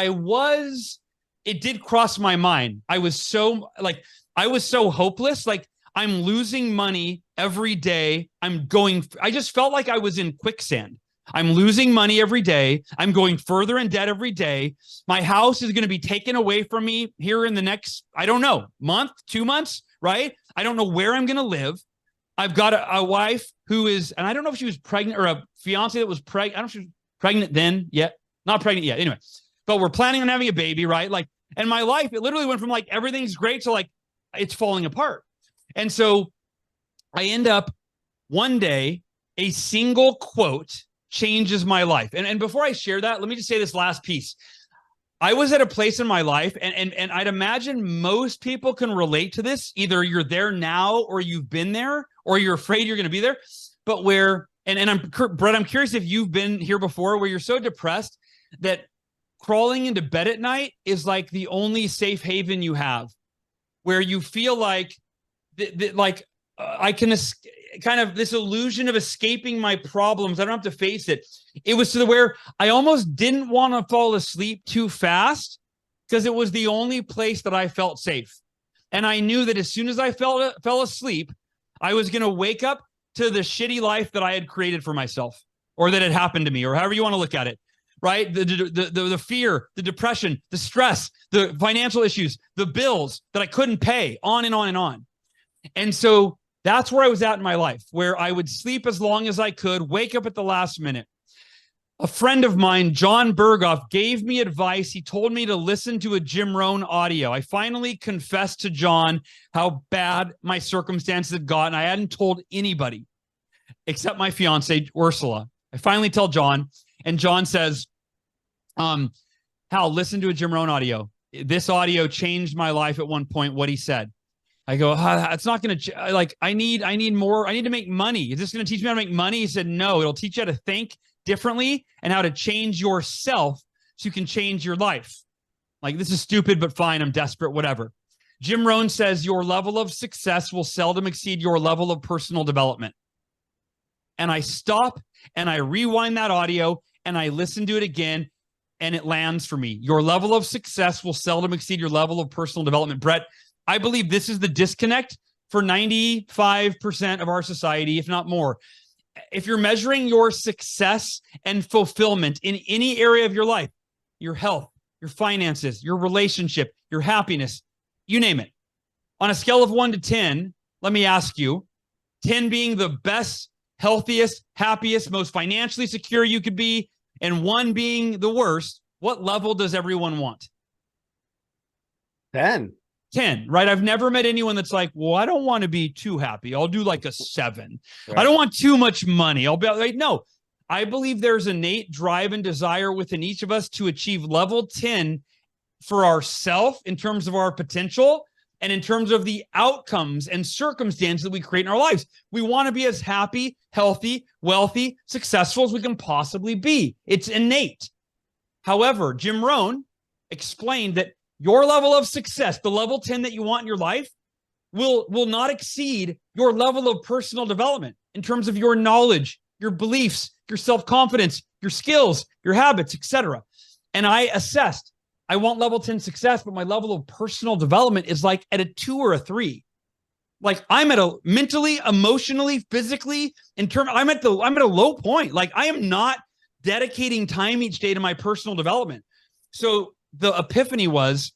it did cross my mind. I was so hopeless. Like, I'm losing money every day. I just felt like I was in quicksand. I'm losing money every day. I'm going further in debt every day. My house is going to be taken away from me here in the next, I don't know, month, 2 months, right? I don't know where I'm going to live. I've got a wife who is, and I don't know if she was pregnant, or a fiance that was pregnant. I don't know if she was pregnant then yet. Not pregnant yet. Anyway, but we're planning on having a baby, right? Like, and my life, it literally went from like, everything's great to like, it's falling apart. And so I end up one day, a single quote changes my life. And before I share that, let me just say this last piece. I was at a place in my life, and I'd imagine most people can relate to this. Either you're there now, or you've been there, or you're afraid you're going to be there. But Brett, I'm curious if you've been here before, where you're so depressed that crawling into bed at night is like the only safe haven you have, where you feel like, I can kind of this illusion of escaping my problems. I don't have to face it. It was to the where I almost didn't want to fall asleep too fast, because it was the only place that I felt safe. And I knew that as soon as I fell asleep, I was going to wake up to the shitty life that I had created for myself, or that had happened to me, or however you want to look at it. Right? The fear, the depression, the stress, the financial issues, the bills that I couldn't pay, on and on and on. And so that's where I was at in my life, where I would sleep as long as I could, wake up at the last minute. A friend of mine, John Berghoff, gave me advice. He told me to listen to a Jim Rohn audio. I finally confessed to John how bad my circumstances had gotten. I hadn't told anybody except my fiance, Ursula. I finally tell John, and John says, Hal, listen to a Jim Rohn audio. This audio changed my life at one point, what he said. I go, it's not going to, I need more. I need to make money. Is this going to teach me how to make money? He said, no, it'll teach you how to think differently and how to change yourself so you can change your life. Like, this is stupid, but fine. I'm desperate, whatever. Jim Rohn says your level of success will seldom exceed your level of personal development. And I stop and I rewind that audio and I listen to it again, and it lands for me. Your level of success will seldom exceed your level of personal development. Brett, I believe this is the disconnect for 95% of our society, if not more. If you're measuring your success and fulfillment in any area of your life, your health, your finances, your relationship, your happiness, you name it, on a scale of 1 to 10, let me ask you, 10 being the best, healthiest, happiest, most financially secure you could be, and 1 being the worst, what level does everyone want? 10. 10, right? I've never met anyone that's like, well, I don't want to be too happy. I'll do like a 7. Right. I don't want too much money. I'll be like, no, I believe there's innate drive and desire within each of us to achieve level 10 for ourselves in terms of our potential and in terms of the outcomes and circumstances that we create in our lives. We want to be as happy, healthy, wealthy, successful as we can possibly be. It's innate. However, Jim Rohn explained that your level of success, the level 10 that you want in your life, will not exceed your level of personal development in terms of your knowledge, your beliefs, your self-confidence, your skills, your habits, etc. And I assessed, I want level 10 success, but my level of personal development is like at a 2 or a 3. Like, I'm at a mentally, emotionally, physically, I'm at a low point. Like, I am not dedicating time each day to my personal development. So the epiphany was,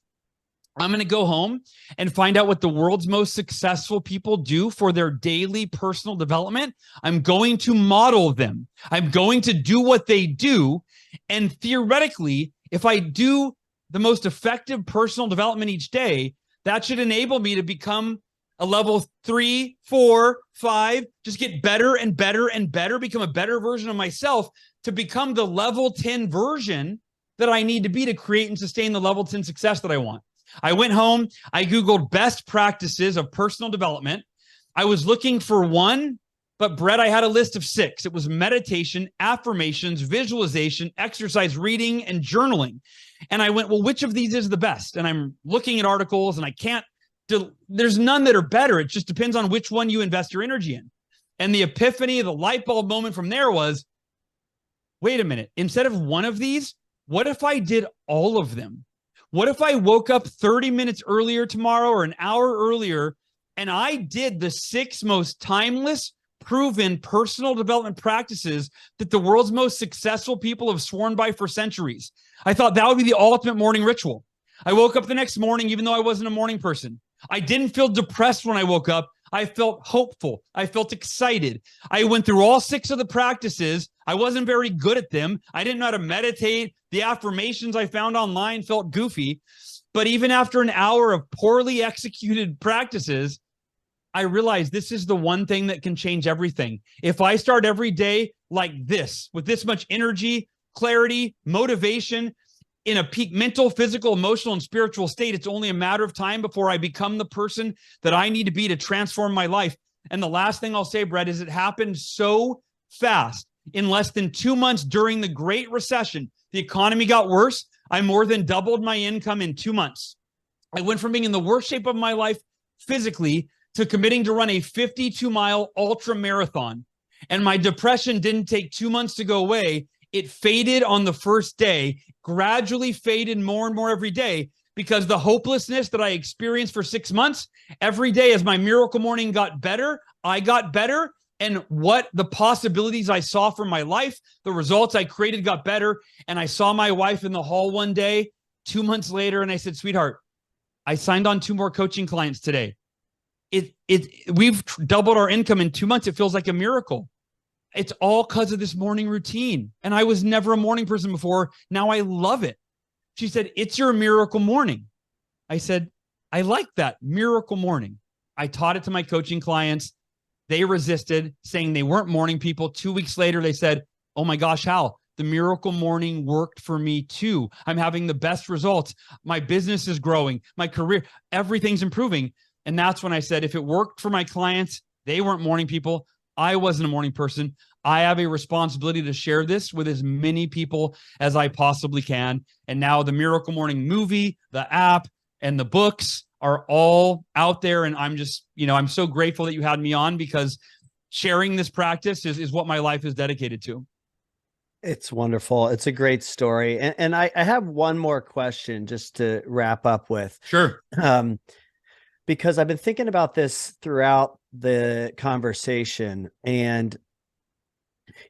I'm going to go home and find out what the world's most successful people do for their daily personal development. I'm going to model them. I'm going to do what they do. And theoretically, if I do the most effective personal development each day, that should enable me to become a level 3, 4, 5, just get better and better and better, become a better version of myself to become the level 10 version that I need to be to create and sustain the level 10 success that I want. I went home, I Googled best practices of personal development. I was looking for 1, but Brett, I had a list of 6. It was meditation, affirmations, visualization, exercise, reading, and journaling. And I went, well, which of these is the best? And I'm looking at articles and there's none that are better. It just depends on which one you invest your energy in. And the epiphany, the light bulb moment from there was, wait a minute, instead of one of these, what if I did all of them? What if I woke up 30 minutes earlier tomorrow or an hour earlier and I did the 6 most timeless, proven personal development practices that the world's most successful people have sworn by for centuries? I thought that would be the ultimate morning ritual. I woke up the next morning, even though I wasn't a morning person. I didn't feel depressed when I woke up. I felt hopeful. I felt excited. I went through all 6 of the practices. I wasn't very good at them. I didn't know how to meditate. The affirmations I found online felt goofy. But even after an hour of poorly executed practices, I realized this is the one thing that can change everything. If I start every day like this, with this much energy, clarity, motivation, in a peak mental, physical, emotional, and spiritual state, it's only a matter of time before I become the person that I need to be to transform my life. And the last thing I'll say, Brett, is it happened so fast. In less than 2 months during the Great Recession, the economy got worse. I more than doubled my income in 2 months. I went from being in the worst shape of my life physically to committing to run a 52-mile ultra marathon. And my depression didn't take 2 months to go away. It faded on the first day, gradually faded more and more every day, because the hopelessness that I experienced for 6 months, every day as my miracle morning got better, I got better. And what the possibilities I saw for my life, the results I created got better. And I saw my wife in the hall one day, 2 months later, and I said, sweetheart, I signed on 2 more coaching clients today. We've doubled our income in 2 months. It feels like a miracle. It's all because of this morning routine. And I was never a morning person before. Now I love it. She said, it's your miracle morning. I said, I like that miracle morning. I taught it to my coaching clients. They resisted, saying they weren't morning people. 2 weeks later, they said, oh my gosh, Hal, the miracle morning worked for me too. I'm having the best results. My business is growing. My career, everything's improving. And that's when I said, if it worked for my clients, they weren't morning people. I wasn't a morning person. I have a responsibility to share this with as many people as I possibly can. And now the Miracle Morning movie, the app, and the books are all out there. And I'm just, I'm so grateful that you had me on, because sharing this practice is what my life is dedicated to. It's wonderful. It's a great story. And I have one more question just to wrap up with. Sure. Because I've been thinking about this throughout the conversation, and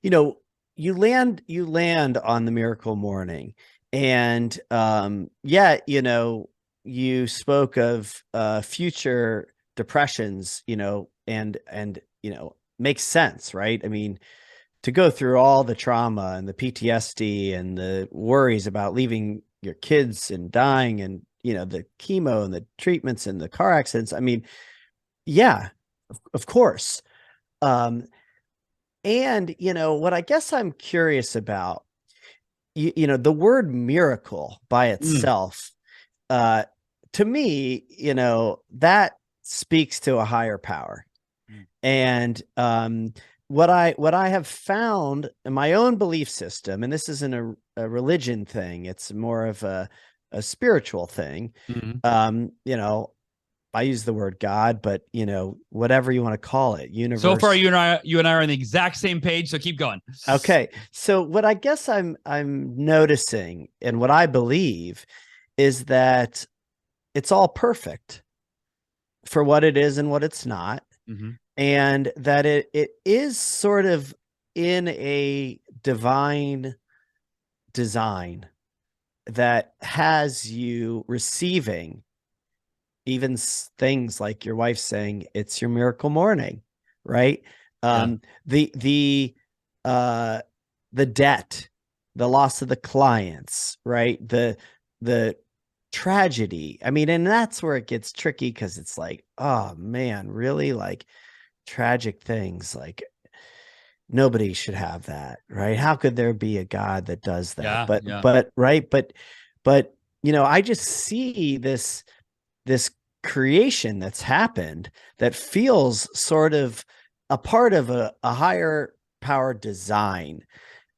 you land on the miracle morning, and you spoke of future depressions, and makes sense, right? I mean, to go through all the trauma and the PTSD and the worries about leaving your kids and dying, and the chemo and the treatments and the car accidents. I mean, yeah, of course. And what I guess I'm curious about, the word miracle by itself, to me, that speaks to a higher power. And what I have found in my own belief system, and this isn't a religion thing, it's more of a spiritual thing. I use the word God, but whatever you want to call it, universe. So far, you and I are on the exact same page. So keep going. Okay. So what I guess I'm noticing, and what I believe, is that it's all perfect for what it is and what it's not. And that it is sort of in a divine design that has you receiving even things like your wife saying it's your miracle morning, right? The debt, the loss of the clients, right? The tragedy. I mean, and that's where it gets tricky, because it's like, oh man, really, like tragic things, like nobody should have that, right? How could there be a God that does that? But I just see this creation that's happened that feels sort of a part of a higher power design.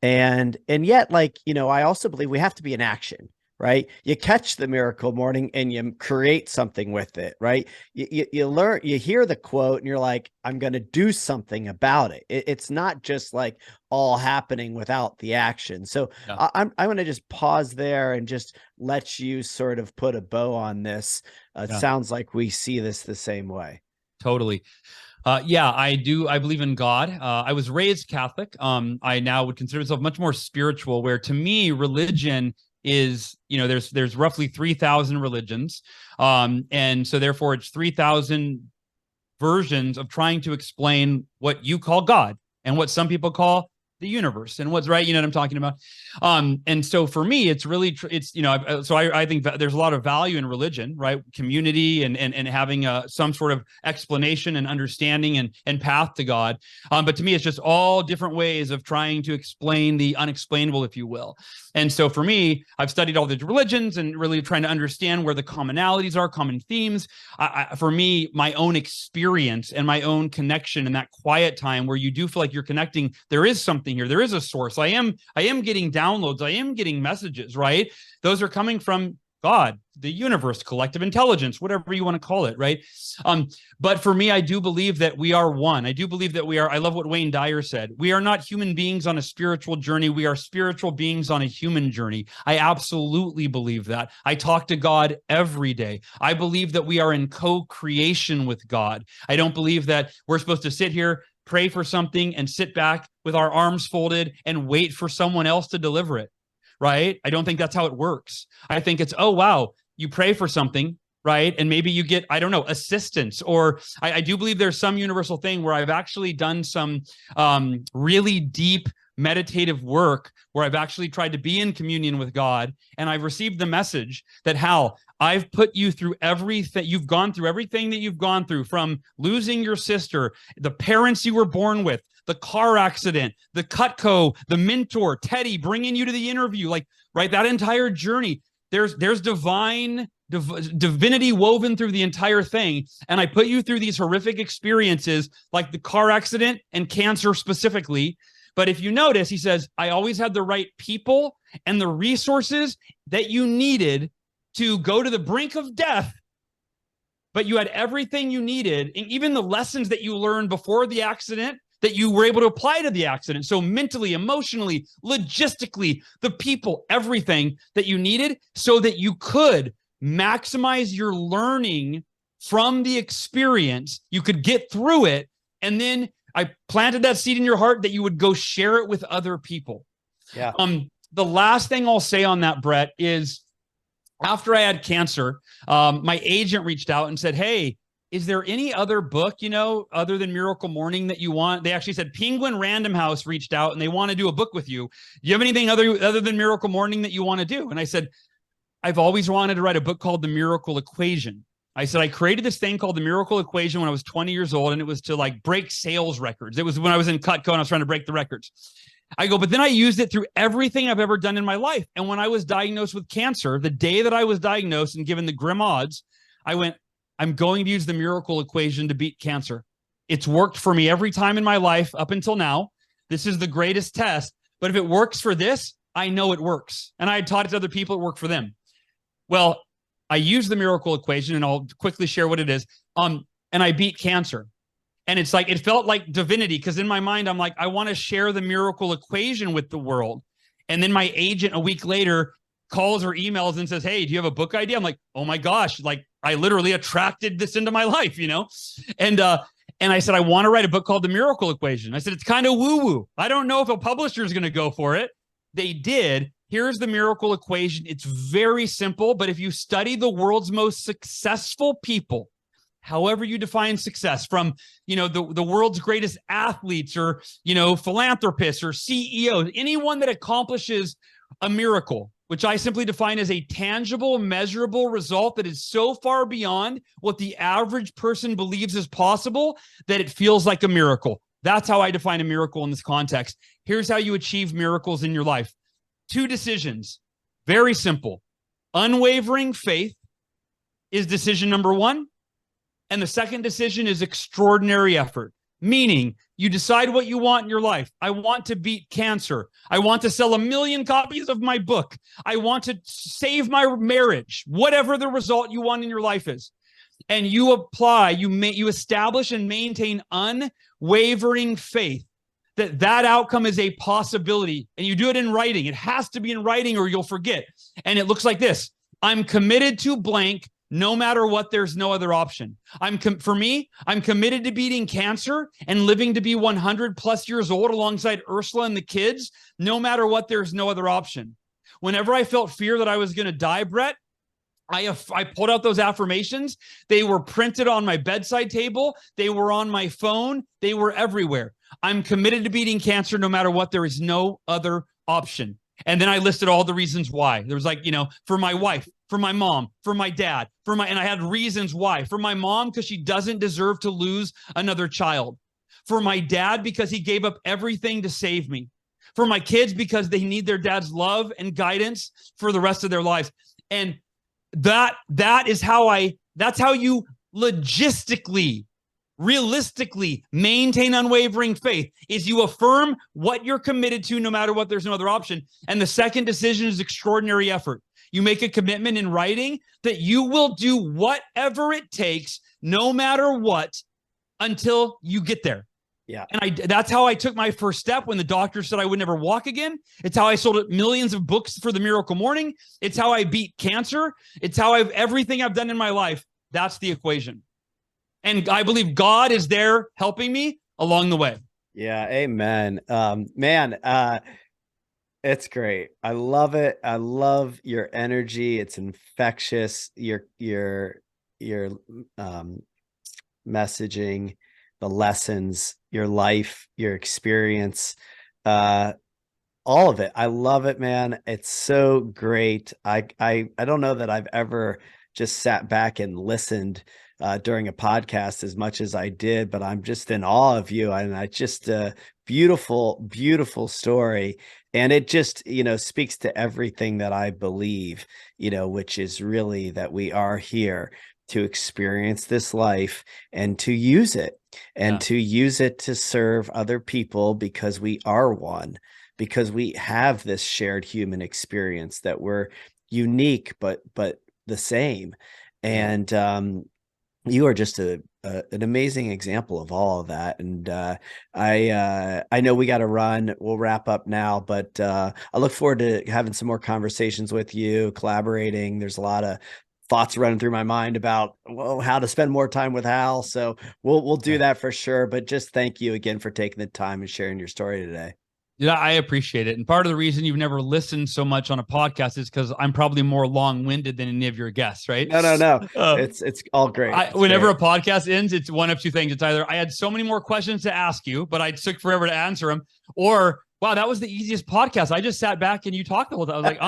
And yet, like, I also believe we have to be in action, right? You catch the miracle morning and you create something with it, right? You learn, you hear the quote and you're like, I'm going to do something about it. It's not just like all happening without the action. So I'm going to just pause there and just let you sort of put a bow on this. It sounds like we see this the same way. Totally. I do. I believe in God. I was raised Catholic. I now would consider myself much more spiritual, where to me, religion is, there's roughly 3,000 religions. And so therefore it's 3,000 versions of trying to explain what you call God and what some people call the universe and what's right. You know what I'm talking about? And so for me, it's really, I think that there's a lot of value in religion, right? Community and having some sort of explanation and understanding and path to God. But to me, it's just all different ways of trying to explain the unexplainable, if you will. And so for me, I've studied all the religions and really trying to understand where the commonalities are, common themes. For me, my own experience and my own connection in that quiet time where you do feel like you're connecting, there is something here. There is a source. I am getting downloads. I am getting messages, right? Those are coming from God, the universe, collective intelligence, whatever you want to call it, right? But for me, I do believe that we are one. I do believe that we are, I love what Wayne Dyer said. We are not human beings on a spiritual journey. We are spiritual beings on a human journey. I absolutely believe that. I talk to God every day. I believe that we are in co-creation with God. I don't believe that we're supposed to sit here, pray for something, and sit back with our arms folded and wait for someone else to deliver it. Right? I don't think that's how it works. I think it's, oh, wow, you pray for something, right? And maybe you get, I don't know, assistance, or I do believe there's some universal thing where I've actually done some really deep meditative work where I've actually tried to be in communion with God, and I've received the message that, Hal, I've put you through everything. You've gone through everything that you've gone through, from losing your sister, the parents you were born with, the car accident, the Cutco, the mentor, Teddy bringing you to the interview, like, right, that entire journey. There's divinity woven through the entire thing. And I put you through these horrific experiences like the car accident and cancer specifically. But if you notice, he says, I always had the right people and the resources that you needed to go to the brink of death. But you had everything you needed, and even the lessons that you learned before the accident that you were able to apply to the accident. So mentally, emotionally, logistically, the people, everything that you needed so that you could maximize your learning from the experience. You could get through it. And then I planted that seed in your heart that you would go share it with other people. Yeah. The last thing I'll say on that, Brett, is after I had cancer, my agent reached out and said, hey, is there any other book, other than Miracle Morning that you want? They actually said Penguin Random House reached out and they want to do a book with you. Do you have anything other than Miracle Morning that you want to do? And I said, I've always wanted to write a book called The Miracle Equation. I said, I created this thing called The Miracle Equation when I was 20 years old, and it was to like break sales records. It was when I was in Cutco and I was trying to break the records. I go, but then I used it through everything I've ever done in my life. And when I was diagnosed with cancer, the day that I was diagnosed and given the grim odds, I went, I'm going to use the Miracle Equation to beat cancer. It's worked for me every time in my life up until now. This is the greatest test. But if it works for this, I know it works. And I had taught it to other people, it worked for them. Well, I used the Miracle Equation, and I'll quickly share what it is. And I beat cancer. And it's like, it felt like divinity, because in my mind, I'm like, I want to share the Miracle Equation with the world. And then my agent a week later calls or emails and says, hey, do you have a book idea? I'm like, oh my gosh, like I literally attracted this into my life, And I said, I want to write a book called The Miracle Equation. I said, it's kind of woo-woo. I don't know if a publisher is going to go for it. They did. Here's the Miracle Equation. It's very simple, but if you study the world's most successful people, however you define success, from, the world's greatest athletes or, philanthropists or CEOs, anyone that accomplishes a miracle, which I simply define as a tangible, measurable result that is so far beyond what the average person believes is possible that it feels like a miracle. That's how I define a miracle in this context. Here's how you achieve miracles in your life. 2 decisions. Very simple. Unwavering faith is decision number 1. And the second decision is extraordinary effort, meaning you decide what you want in your life. I want to beat cancer. I want to sell 1 million copies of my book. I want to save my marriage, whatever the result you want in your life is. And you apply, you establish and maintain unwavering faith that outcome is a possibility. And you do it in writing. It has to be in writing or you'll forget. And it looks like this. I'm committed to blank. No matter what, there's no other option. For me, I'm committed to beating cancer and living to be 100 plus years old alongside Ursula and the kids. No matter what, there's no other option. Whenever I felt fear that I was going to die, Brett, I pulled out those affirmations. They were printed on my bedside table. They were on my phone. They were everywhere. I'm committed to beating cancer no matter what. There is no other option. And then I listed all the reasons why. There was like, for my wife, for my mom, for my dad, and I had reasons why. For my mom, because she doesn't deserve to lose another child. For my dad, because he gave up everything to save me. For my kids, because they need their dad's love and guidance for the rest of their lives. And that's how you logistically, realistically maintain unwavering faith, is you affirm what you're committed to no matter what, there's no other option. And the second decision is extraordinary effort. You make a commitment in writing that you will do whatever it takes, no matter what, until you get there. Yeah. And that's how I took my first step when the doctor said I would never walk again. It's how I sold millions of books for the Miracle Morning. It's how I beat cancer. It's how everything I've done in my life. That's the equation. And I believe God is there helping me along the way. Yeah. Amen. It's great. I love it. I love your energy. It's infectious. You're um, messaging, the lessons, your life, your experience, uh, all of it. I love it, man. It's so great. I don't know that I've ever just sat back and listened during a podcast as much as I did, but I'm just in awe of you. And I just beautiful, beautiful story. And it just, speaks to everything that I believe, which is really that we are here to experience this life and to use it and to use it to serve other people because we are one, because we have this shared human experience that we're unique but the same. And you are just an amazing example of all of that. And I know we got to run. We'll wrap up now, but I look forward to having some more conversations with you, collaborating. There's a lot of thoughts running through my mind about how to spend more time with Hal. So we'll do that for sure. But just thank you again for taking the time and sharing your story today. Yeah, I appreciate it. And part of the reason you've never listened so much on a podcast is because I'm probably more long-winded than any of your guests, right? No. It's all great. Whenever a podcast ends, it's one of two things. It's either I had so many more questions to ask you, but I took forever to answer them, or wow, that was the easiest podcast. I just sat back and you talked the whole time. I was like,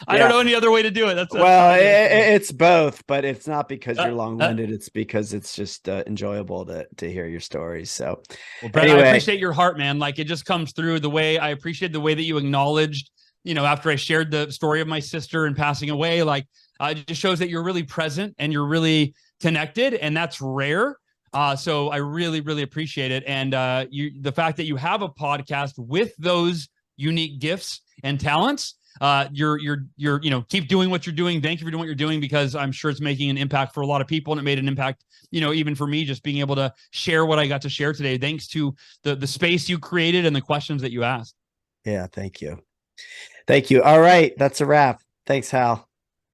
I don't know any other way to do it. That's it's both, but it's not because you're long-winded. It's because it's just enjoyable to hear your stories. So, well, Brett, anyway, I appreciate your heart, man. Like it just comes through the way I appreciate the way that you acknowledged, after I shared the story of my sister and passing away, like it just shows that you're really present and you're really connected, and that's rare. So I really, really appreciate it. And the fact that you have a podcast with those unique gifts and talents, you're keep doing what you're doing. Thank you for doing what you're doing, because I'm sure it's making an impact for a lot of people, and it made an impact, even for me, just being able to share what I got to share today, thanks to the space you created and the questions that you asked. Yeah. Thank you. Thank you. All right. That's a wrap. Thanks, Hal.